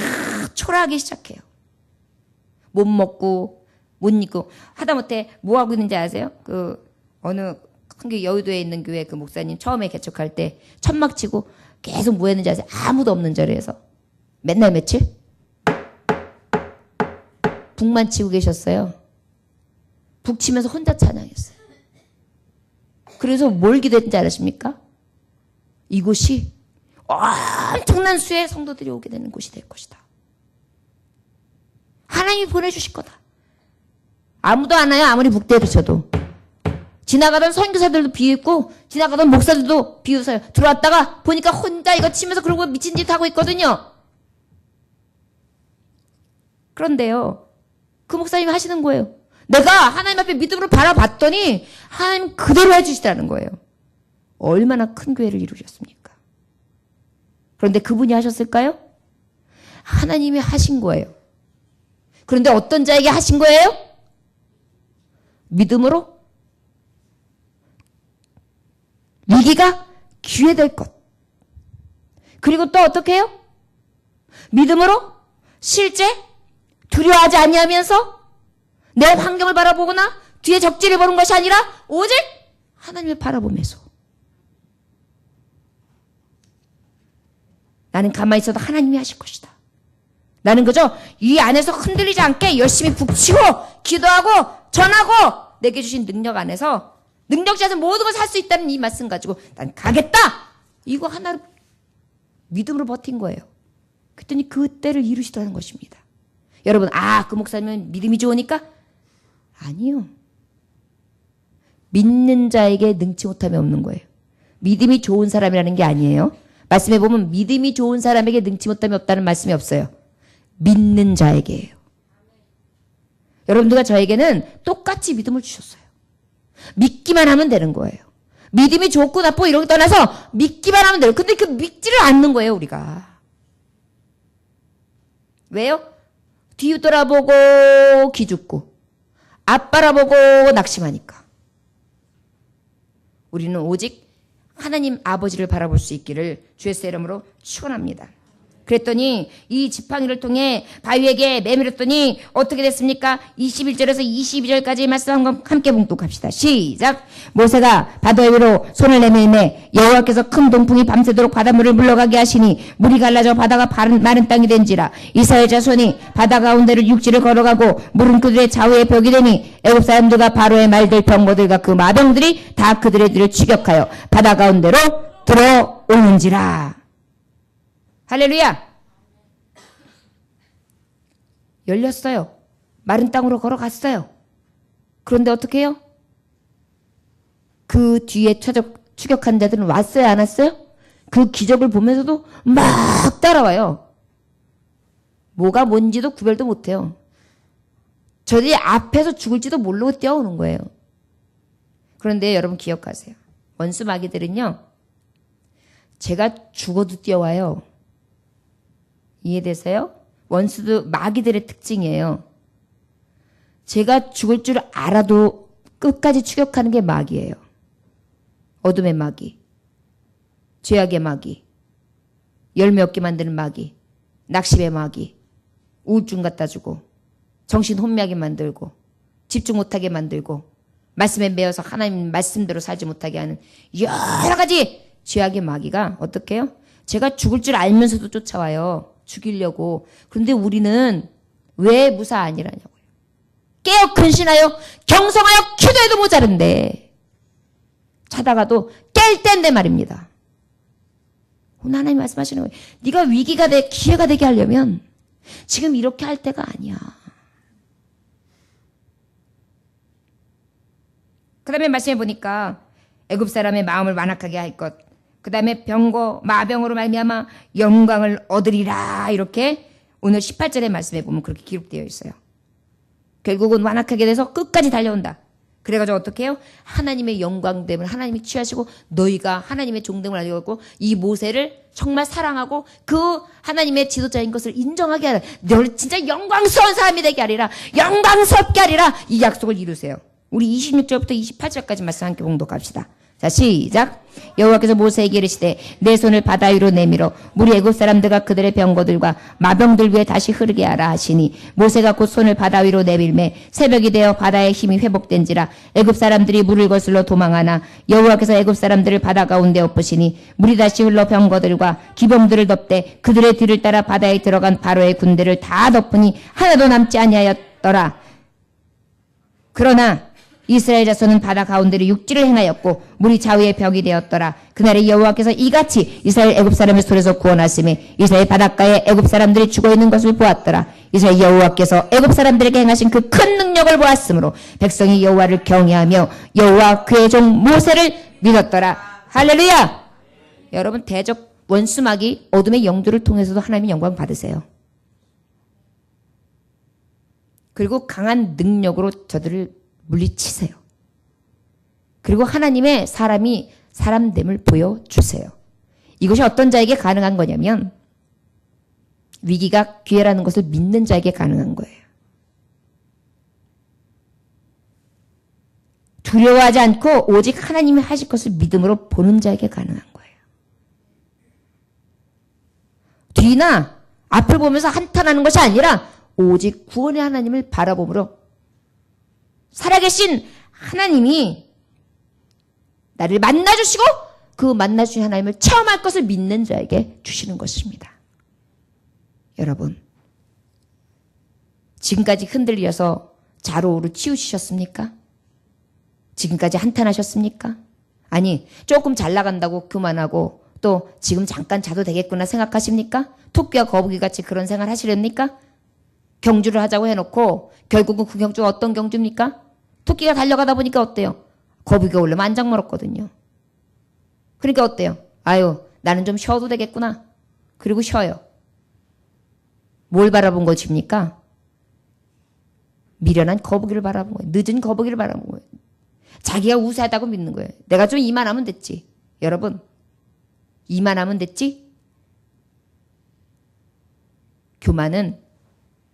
초라하기 시작해요. 못 먹고 못 입고 하다못해 뭐 하고 있는지 아세요? 그 어느 큰 게 여의도에 있는 교회 그 목사님 처음에 개척할 때 천막 치고 계속 뭐 했는지 아세요? 아무도 없는 자리에서 맨날 며칠? 북만 치고 계셨어요. 북 치면서 혼자 찬양했어요. 그래서 뭘 기도했는지 아십니까? 이곳이 엄청난 수의 성도들이 오게 되는 곳이 될 것이다. 하나님이 보내주실 거다. 아무도 안 와요. 아무리 북대를 쳐도. 지나가던 선교사들도 비웃고 지나가던 목사들도 비웃어요. 들어왔다가 보니까 혼자 이거 치면서 그러고 미친 짓 하고 있거든요. 그런데요. 그 목사님이 하시는 거예요. 내가 하나님 앞에 믿음으로 바라봤더니 하나님 그대로 해주시다는 거예요. 얼마나 큰 교회를 이루셨습니까? 그런데 그분이 하셨을까요? 하나님이 하신 거예요. 그런데 어떤 자에게 하신 거예요? 믿음으로 위기가 기회 될 것. 그리고 또 어떻게 해요? 믿음으로 실제 두려워하지 아니하면서 내 환경을 바라보거나 뒤에 적지를 보는 것이 아니라 오직 하나님을 바라보면서 나는 가만히 있어도 하나님이 하실 것이다. 나는 그저 이 안에서 흔들리지 않게 열심히 북치고 기도하고 전하고 내게 주신 능력 안에서 능력자에서 모든 걸 살 수 있다는 이 말씀 가지고 난 가겠다. 이거 하나로 믿음으로 버틴 거예요. 그랬더니 그때를 이루시다는 것입니다. 여러분 그 목사님은 믿음이 좋으니까? 아니요. 믿는 자에게 능치 못함이 없는 거예요. 믿음이 좋은 사람이라는 게 아니에요. 말씀에 보면 믿음이 좋은 사람에게 능치 못함이 없다는 말씀이 없어요. 믿는 자에게예요. 여러분들과 저에게는 똑같이 믿음을 주셨어요. 믿기만 하면 되는 거예요. 믿음이 좋고 나쁘고 이런 거 떠나서 믿기만 하면 돼요. 근데 그 믿지를 않는 거예요, 우리가. 왜요? 뒤돌아보고 기죽고 앞바라보고 낙심하니까. 우리는 오직 하나님 아버지를 바라볼 수 있기를 주의 이름으로 축원합니다. 그랬더니 이 지팡이를 통해 바위에게 내밀었더니 어떻게 됐습니까? 21절에서 22절까지 말씀 함께 봉독합시다. 시작. 모세가 바다 위로 손을 내밀매 여호와께서 큰 동풍이 밤새도록 바닷물을 물러가게 하시니 물이 갈라져 바다가 마른 땅이 된지라. 이스라엘 자손이 바다 가운데를 육지를 걸어가고 물은 그들의 좌우에 벽이 되니 애굽 사람들과 바로의 말들 병거들과 그 마병들이 다 그들의 뒤를 추격하여 바다 가운데로 들어오는지라. 할렐루야. 열렸어요. 마른 땅으로 걸어갔어요. 그런데 어떻게 해요? 그 뒤에 추격한 자들은 왔어요, 안 왔어요? 그 기적을 보면서도 막 따라와요. 뭐가 뭔지도 구별도 못해요. 저들이 앞에서 죽을지도 모르고 뛰어오는 거예요. 그런데 여러분 기억하세요. 원수 마귀들은요, 제가 죽어도 뛰어와요. 이해되세요? 원수도 마귀들의 특징이에요. 제가 죽을 줄 알아도 끝까지 추격하는 게 마귀예요. 어둠의 마귀, 죄악의 마귀, 열매 없게 만드는 마귀, 낙심의 마귀, 우울증 갖다 주고 정신 혼미하게 만들고 집중 못하게 만들고 말씀에 매여서 하나님 말씀대로 살지 못하게 하는 여러 가지 죄악의 마귀가 어떻게 해요? 제가 죽을 줄 알면서도 쫓아와요. 죽이려고. 그런데 우리는 왜 무사 아니라냐고요. 깨어 근신하여 경성하여 기도해도 모자른데 자다가도 깰 때인데 말입니다. 오늘 하나님 말씀하시는 거예요. 네가 위기가 돼 기회가 되게 하려면 지금 이렇게 할 때가 아니야. 그 다음에 말씀해 보니까 애굽 사람의 마음을 완악하게 할 것, 그 다음에 병거 마병으로 말미암아 영광을 얻으리라. 이렇게 오늘 18절의 말씀에 보면 그렇게 기록되어 있어요. 결국은 완악하게 돼서 끝까지 달려온다. 그래가지고 어떻게 해요? 하나님의 영광됨을 하나님이 취하시고 너희가 하나님의 종됨을 알고 이 모세를 정말 사랑하고 그 하나님의 지도자인 것을 인정하게 하라. 너를 진짜 영광스러운 사람이 되게 하리라. 영광스럽게 하리라. 이 약속을 이루세요. 우리 26절부터 28절까지 말씀 함께 봉독합시다. 자, 시작. 여호와께서 모세에게 이르시되 내 손을 바다 위로 내밀어 물이 애굽 사람들과 그들의 병거들과 마병들 위에 다시 흐르게 하라 하시니 모세가 곧 손을 바다 위로 내밀매 새벽이 되어 바다의 힘이 회복된지라. 애굽 사람들이 물을 거슬러 도망하나 여호와께서 애굽 사람들을 바다 가운데 엎으시니 물이 다시 흘러 병거들과 기병들을 덮되 그들의 뒤를 따라 바다에 들어간 바로의 군대를 다 덮으니 하나도 남지 아니하였더라. 그러나 이스라엘 자손은 바다 가운데로 육지를 행하였고 물이 좌우의 벽이 되었더라. 그날에 여호와께서 이같이 이스라엘 애굽 사람의 손에서 구원하심에 이스라엘 바닷가에 애굽 사람들이 죽어있는 것을 보았더라. 이스라엘 여호와께서 애굽 사람들에게 행하신 그 큰 능력을 보았으므로 백성이 여호와를 경외하며 여호와 그의 종 모세를 믿었더라. 할렐루야. 여러분 대적 원수마귀 어둠의 영들을 통해서도 하나님의 영광 받으세요. 그리고 강한 능력으로 저들을 물리치세요. 그리고 하나님의 사람이 사람됨을 보여주세요. 이것이 어떤 자에게 가능한 거냐면 위기가 기회라는 것을 믿는 자에게 가능한 거예요. 두려워하지 않고 오직 하나님이 하실 것을 믿음으로 보는 자에게 가능한 거예요. 뒤나 앞을 보면서 한탄하는 것이 아니라 오직 구원의 하나님을 바라봄으로 살아계신 하나님이 나를 만나주시고 그 만나주신 하나님을 체험할 것을 믿는 자에게 주시는 것입니다. 여러분, 지금까지 흔들려서 좌로우로 치우치셨습니까? 지금까지 한탄하셨습니까? 아니, 조금 잘 나간다고 그만하고 또 지금 잠깐 자도 되겠구나 생각하십니까? 토끼와 거북이같이 그런 생활 하시렵니까? 경주를 하자고 해놓고 결국은 그 경주가 어떤 경주입니까? 토끼가 달려가다 보니까 어때요? 거북이가 원래 만장 멀었거든요. 그러니까 어때요? 아유, 나는 좀 쉬어도 되겠구나. 그리고 쉬어요. 뭘 바라본 것입니까? 미련한 거북이를 바라본 거예요. 늦은 거북이를 바라본 거예요. 자기가 우세하다고 믿는 거예요. 내가 좀 이만하면 됐지. 여러분, 이만하면 됐지? 교만은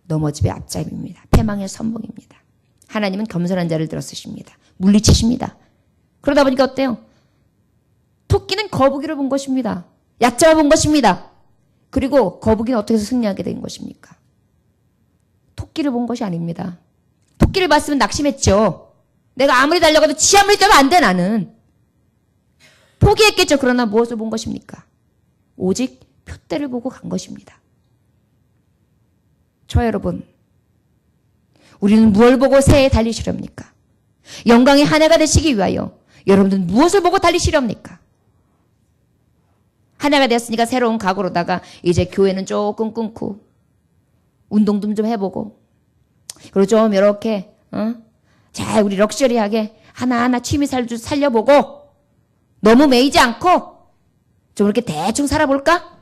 넘어집의 앞잡이입니다. 패망의 선봉입니다. 하나님은 겸손한 자를 들어 쓰십니다. 물리치십니다. 그러다 보니까 어때요? 토끼는 거북이를 본 것입니다. 약점을 본 것입니다. 그리고 거북이는 어떻게 해서 승리하게 된 것입니까? 토끼를 본 것이 아닙니다. 토끼를 봤으면 낙심했죠. 내가 아무리 달려가도 지 아무리 뛰어도 안 돼, 나는. 포기했겠죠. 그러나 무엇을 본 것입니까? 오직 표대를 보고 간 것입니다. 저 여러분, 우리는 무엇을 보고 새해 달리시렵니까? 영광의 한 해가 되시기 위하여 여러분들은 무엇을 보고 달리시렵니까? 한 해가 되었으니까 새로운 각오로다가 이제 교회는 조금 끊고 운동도 좀 해보고 그리고 좀 이렇게 잘 우리 럭셔리하게 하나하나 취미 살려보고 너무 매이지 않고 좀 이렇게 대충 살아볼까?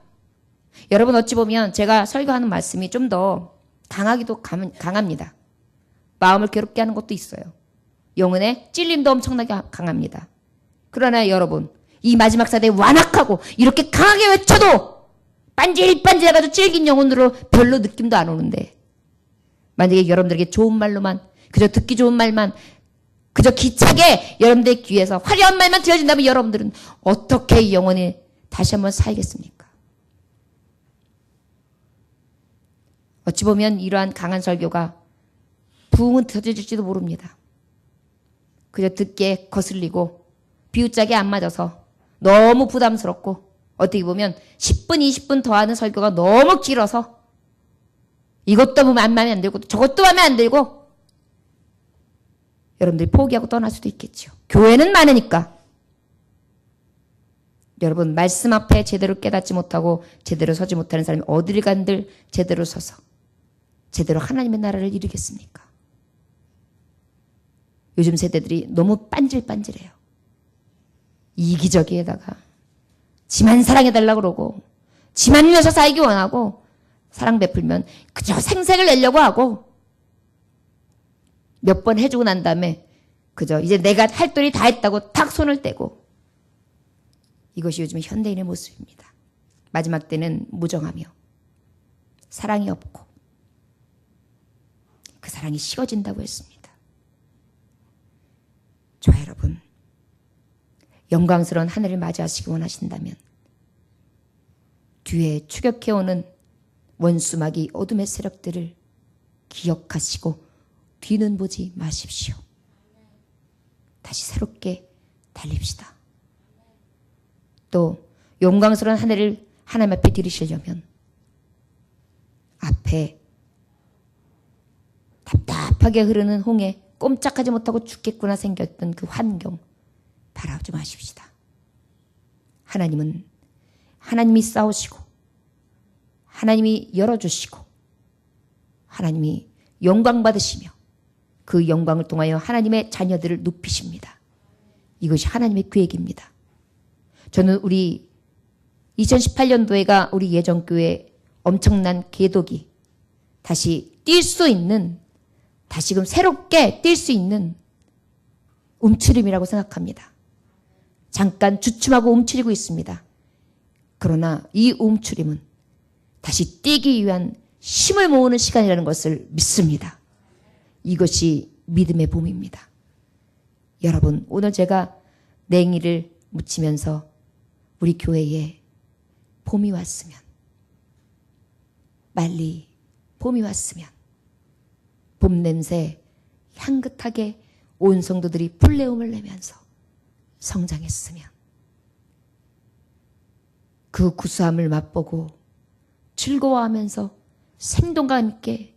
여러분 어찌 보면 제가 설교하는 말씀이 좀 더 강하기도 강합니다. 마음을 괴롭게 하는 것도 있어요. 영혼의 찔림도 엄청나게 강합니다. 그러나 여러분 이 마지막 사대에 완악하고 이렇게 강하게 외쳐도 반질반질해가지고 찔긴 영혼으로 별로 느낌도 안 오는데 만약에 여러분들에게 좋은 말로만 그저 듣기 좋은 말만 그저 기차게 여러분들의 귀에서 화려한 말만 들려진다면 여러분들은 어떻게 이 영혼이 다시 한번 살겠습니까? 어찌 보면 이러한 강한 설교가 부흥은 터질지도 모릅니다. 그저 듣기에 거슬리고 비웃자게 안 맞아서 너무 부담스럽고 어떻게 보면 10분, 20분 더 하는 설교가 너무 길어서 이것도 마음에 안 들고 저것도 마음에 안 들고 여러분들이 포기하고 떠날 수도 있겠죠. 교회는 많으니까. 여러분 말씀 앞에 제대로 깨닫지 못하고 제대로 서지 못하는 사람이 어디를 간들 제대로 서서 제대로 하나님의 나라를 이루겠습니까? 요즘 세대들이 너무 빤질빤질해요. 이기적이에다가 지만 사랑해달라고 그러고 지만 위해서 살기 원하고 사랑 베풀면 그저 생색을 내려고 하고 몇 번 해주고 난 다음에 그저 이제 내가 할 도리 다 했다고 탁 손을 떼고 이것이 요즘 현대인의 모습입니다. 마지막 때는 무정하며 사랑이 없고 그 사랑이 식어진다고 했습니다. 저 여러분 영광스러운 하늘을 맞이하시기 원하신다면 뒤에 추격해오는 원수마귀 어둠의 세력들을 기억하시고 뒤는 보지 마십시오. 다시 새롭게 달립시다. 또 영광스러운 하늘을 하나님 앞에 들이시려면 앞에 답답하게 흐르는 홍해 꼼짝하지 못하고 죽겠구나 생겼던 그 환경 바라보지 마십시다. 하나님은 하나님이 싸우시고 하나님이 열어주시고 하나님이 영광 받으시며 그 영광을 통하여 하나님의 자녀들을 높이십니다. 이것이 하나님의 계획입니다. 저는 우리 2018년도에가 우리 예정교회 엄청난 계독이 다시 뛸 수 있는 다시금 새롭게 뛸 수 있는 움츠림이라고 생각합니다. 잠깐 주춤하고 움츠리고 있습니다. 그러나 이 움츠림은 다시 뛰기 위한 힘을 모으는 시간이라는 것을 믿습니다. 이것이 믿음의 봄입니다. 여러분 오늘 제가 냉이를 묻히면서 우리 교회에 봄이 왔으면 빨리 봄이 왔으면 봄 냄새 향긋하게 온 성도들이 풀내음을 내면서 성장했으면 그 구수함을 맛보고 즐거워하면서 생동감 있게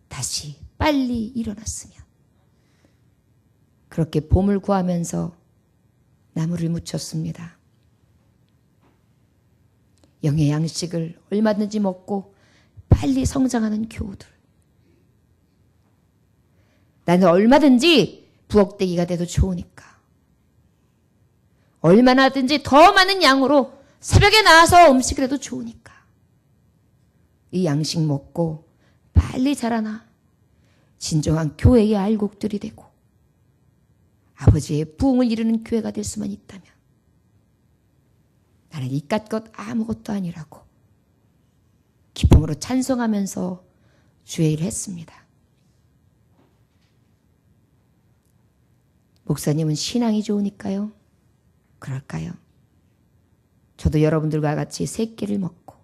다시 빨리 일어났으면 그렇게 봄을 구하면서 나무를 묻혔습니다. 영의 양식을 얼마든지 먹고 빨리 성장하는 교우들. 나는 얼마든지 부엌대기가 돼도 좋으니까 얼마나든지 더 많은 양으로 새벽에 나와서 음식을 해도 좋으니까. 이 양식 먹고 빨리 자라나 진정한 교회의 알곡들이 되고 아버지의 부흥을 이루는 교회가 될 수만 있다면 나는 이깟 것 아무것도 아니라고 기쁨으로 찬송하면서 주의 일을 했습니다. 목사님은 신앙이 좋으니까요. 그럴까요? 저도 여러분들과 같이 세 끼를 먹고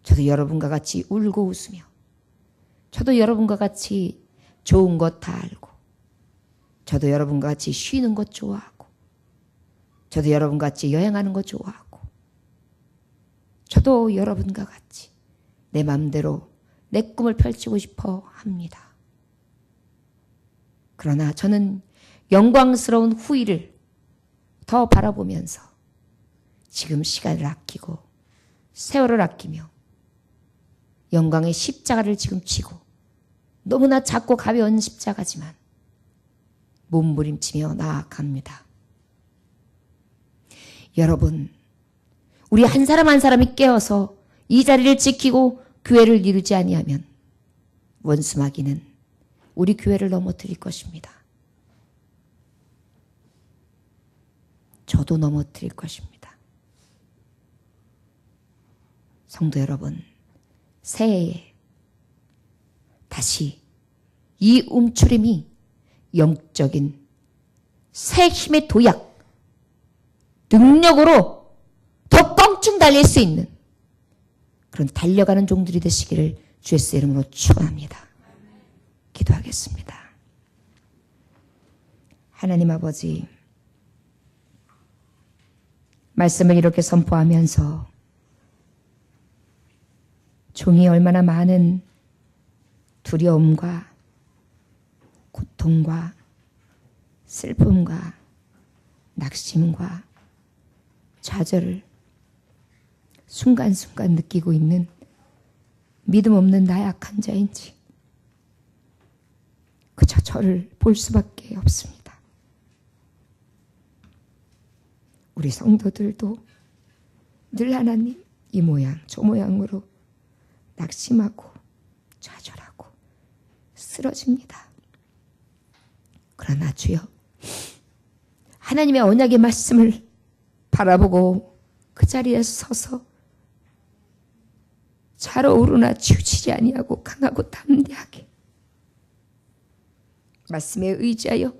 저도 여러분과 같이 울고 웃으며 저도 여러분과 같이 좋은 것 다 알고 저도 여러분과 같이 쉬는 것 좋아하고 저도 여러분과 같이 여행하는 것 좋아하고 저도 여러분과 같이 내 마음대로 내 꿈을 펼치고 싶어 합니다. 그러나 저는 영광스러운 후일을 더 바라보면서 지금 시간을 아끼고 세월을 아끼며 영광의 십자가를 지금 쥐고 너무나 작고 가벼운 십자가지만 몸부림치며 나아갑니다. 여러분, 우리 한 사람 한 사람이 깨어서 이 자리를 지키고 교회를 이루지 아니하면 원수마귀는 우리 교회를 넘어뜨릴 것입니다. 저도 넘어뜨릴 것입니다. 성도 여러분, 새해에 다시 이 움츠림이 영적인 새 힘의 도약, 능력으로 더 껑충 달릴 수 있는 그런 달려가는 종들이 되시기를 주의 이름으로 축원합니다. 기도하겠습니다. 하나님 아버지, 말씀을 이렇게 선포하면서 종이 얼마나 많은 두려움과 고통과 슬픔과 낙심과 좌절을 순간순간 느끼고 있는 믿음 없는 나약한 자인지 그저 저를 볼 수밖에 없습니다. 우리 성도들도 늘 하나님 이 모양 저 모양으로 낙심하고 좌절하고 쓰러집니다. 그러나 주여, 하나님의 언약의 말씀을 바라보고 그 자리에 서서 자라오르나 치우치지 아니하고 강하고 담대하게 말씀에 의지하여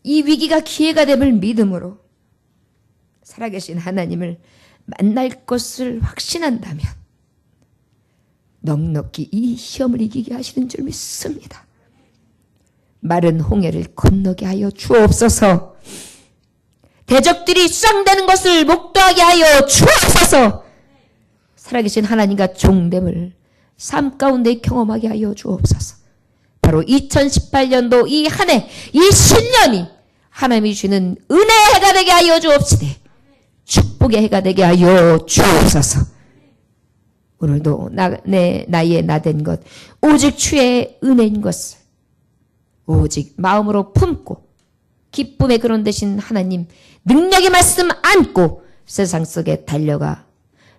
이 위기가 기회가 됨을 믿음으로 살아계신 하나님을 만날 것을 확신한다면 넉넉히 이 시험을 이기게 하시는 줄 믿습니다. 마른 홍해를 건너게 하여 주옵소서. 대적들이 수상되는 것을 목도하게 하여 주옵소서. 살아계신 하나님과 종됨을 삶 가운데 경험하게 하여 주옵소서. 바로 2018년도 이 한 해, 이 신년이 하나님이 주는 은혜의 해가 되게 하여 주옵시되 축복의 해가 되게 하여 주옵소서. 오늘도 내 나이에 나된 것 오직 주의 은혜인 것을 오직 마음으로 품고 기쁨의 근원 되신 하나님 능력의 말씀 안고 세상 속에 달려가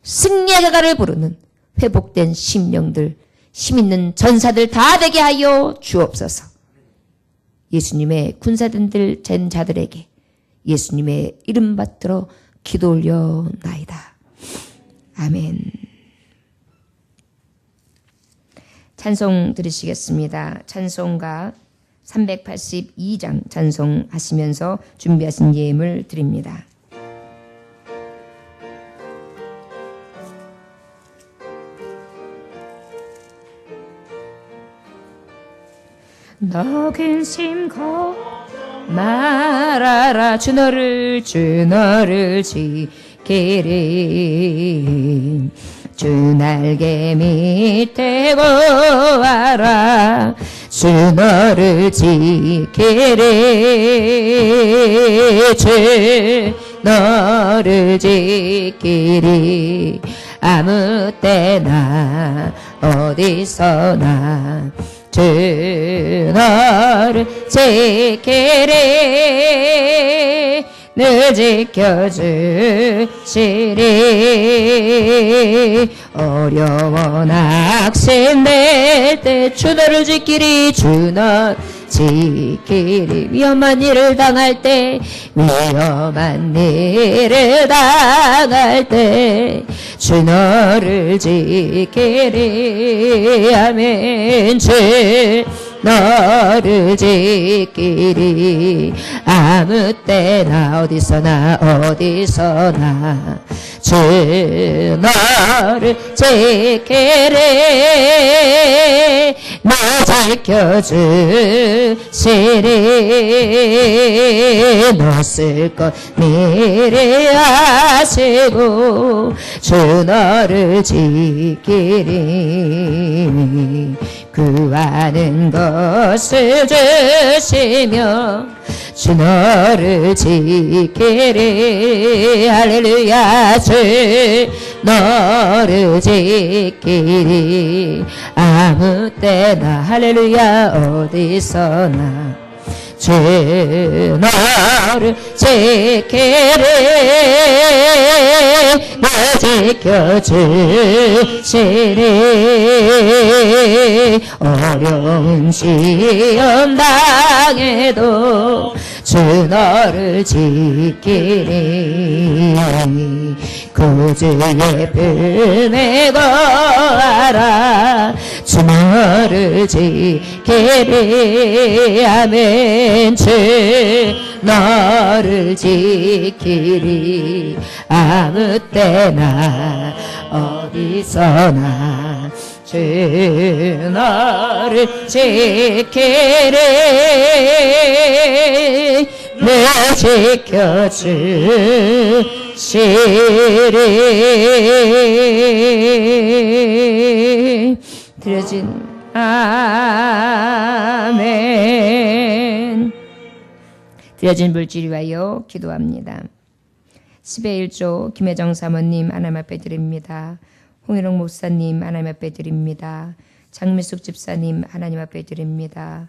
승리의 가가를 부르는 회복된 심령들, 힘있는 전사들 다 되게 하여 주옵소서. 예수님의 군사된들 된 자들에게 예수님의 이름 받들어 기도 올려나이다. 아멘. 찬송 들으시겠습니다. 찬송가 382장 찬송하시면서 준비하신 예물 드립니다. 너 근심고 말아라 주 너를 지키리 주 날개 밑에 보아라 주 너를 지키리 주 너를 지키리 아무 때나 어디서나 주 너를 지키리 늘 지켜주시리. 어려워 낙심될 때 주 너를 지키리. 주 너 지키리. 위험한 일을 당할 때 위험한 일을 당할 때 주 너를 지키리. 아멘. 주 너를 지키리. 아무 때나 어디서나 어디서나 주 너를 지키리. 나 지켜주시리. 너 쓸 것 미리 아시고 주 너를 지키리. 구하는 것을 주시며 주 너를 지키리. 할렐루야. 주 너를 지키리. 아무 때나 할렐루야 어디서나 주 너를 지키리. 나 지켜주시리. 어려운 시험 당해도 주 너를 지키리. 구주의 품에 거하라. 주 너를 지키리. 아멘. 주 너를 지키리. 아무 때나 어디서나 주 너를 지키리. 내 지켜주시리. 드려진 아멘. 드려진 물질 위하여 기도합니다. 10의 1조 김혜정 사모님 하나님 앞에 드립니다. 홍일홍 목사님 하나님 앞에 드립니다. 장미숙 집사님 하나님 앞에 드립니다.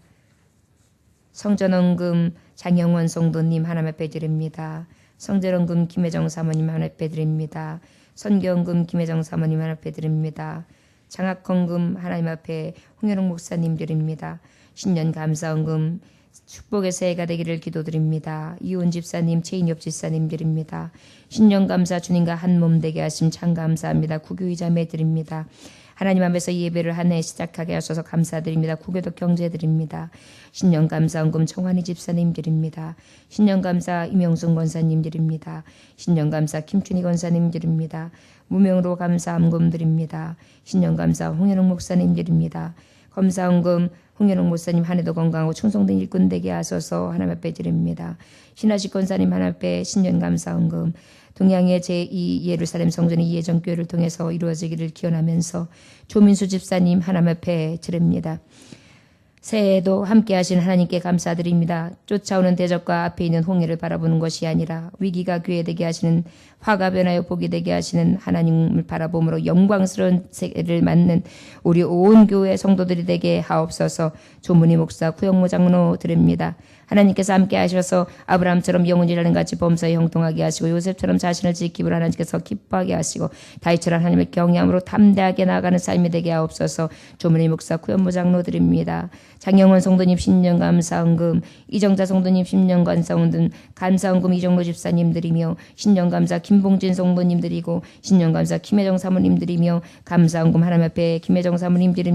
성전원금 장영원 성도님 하나님 앞에 드립니다. 성전원금 김혜정 사모님 하나님 앞에 드립니다. 선교원금 김혜정 사모님 하나님 앞에 드립니다. 장학헌금 하나님 앞에 홍일홍 목사님 드립니다. 신년 감사원금 축복의 새해가 되기를 기도드립니다. 이혼 집사님, 최인엽 집사님 드립니다. 신년 감사 주님과 한 몸 되게 하심 참 감사합니다. 구교의 자매 드립니다. 하나님 앞에서 이 예배를 한 해 시작하게 하셔서 감사드립니다. 구교도 경제 드립니다. 신년 감사원금 청환희 집사님 드립니다. 신년 감사 임영순 권사님 드립니다. 신년 감사 김춘희 권사님 드립니다. 무명으로 감사함금 드립니다. 신년 감사 홍현웅 목사님 드립니다. 검사원금 홍현웅 목사님 한 해도 건강하고 충성된 일꾼 되게 하소서 하나님 앞에 드립니다. 신하식 권사님 하나님 앞에 신년 감사원금 동양의 제2 예루살렘 성전의 예정교회를 통해서 이루어지기를 기원하면서 조민수 집사님 하나님 앞에 드립니다. 새해에도 함께 하신 하나님께 감사드립니다. 쫓아오는 대적과 앞에 있는 홍해를 바라보는 것이 아니라 위기가 기회되게 하시는 화가 변하여 복이 되게 하시는 하나님을 바라봄으로 영광스러운 새해를 맞는 우리 온 교회 성도들이 되게 하옵소서. 조문희 목사 구영모 장로 드립니다. 하나님께서 함께 하셔서 아브라함처럼 영혼이라는 같이 범사에 형통하게 하시고 요셉처럼 자신을 지키므로 하나님께서 기뻐하게 하시고 다윗처럼 하나님을 경외함으로 담대하게 나아가는 삶이 되게 하옵소서. 조문희 목사 구영모 장로 드립니다. 장영원 성도님 신년 감사헌금, 이정자 성도님 신년 감사헌금, 감사헌금 이정로 집사님 드리며 신년 감사 김봉진 성도님 드리고 신년 감사 김혜정 사모님 드리며 감사헌금 하나님 앞에 김혜정 사모님 드립니다.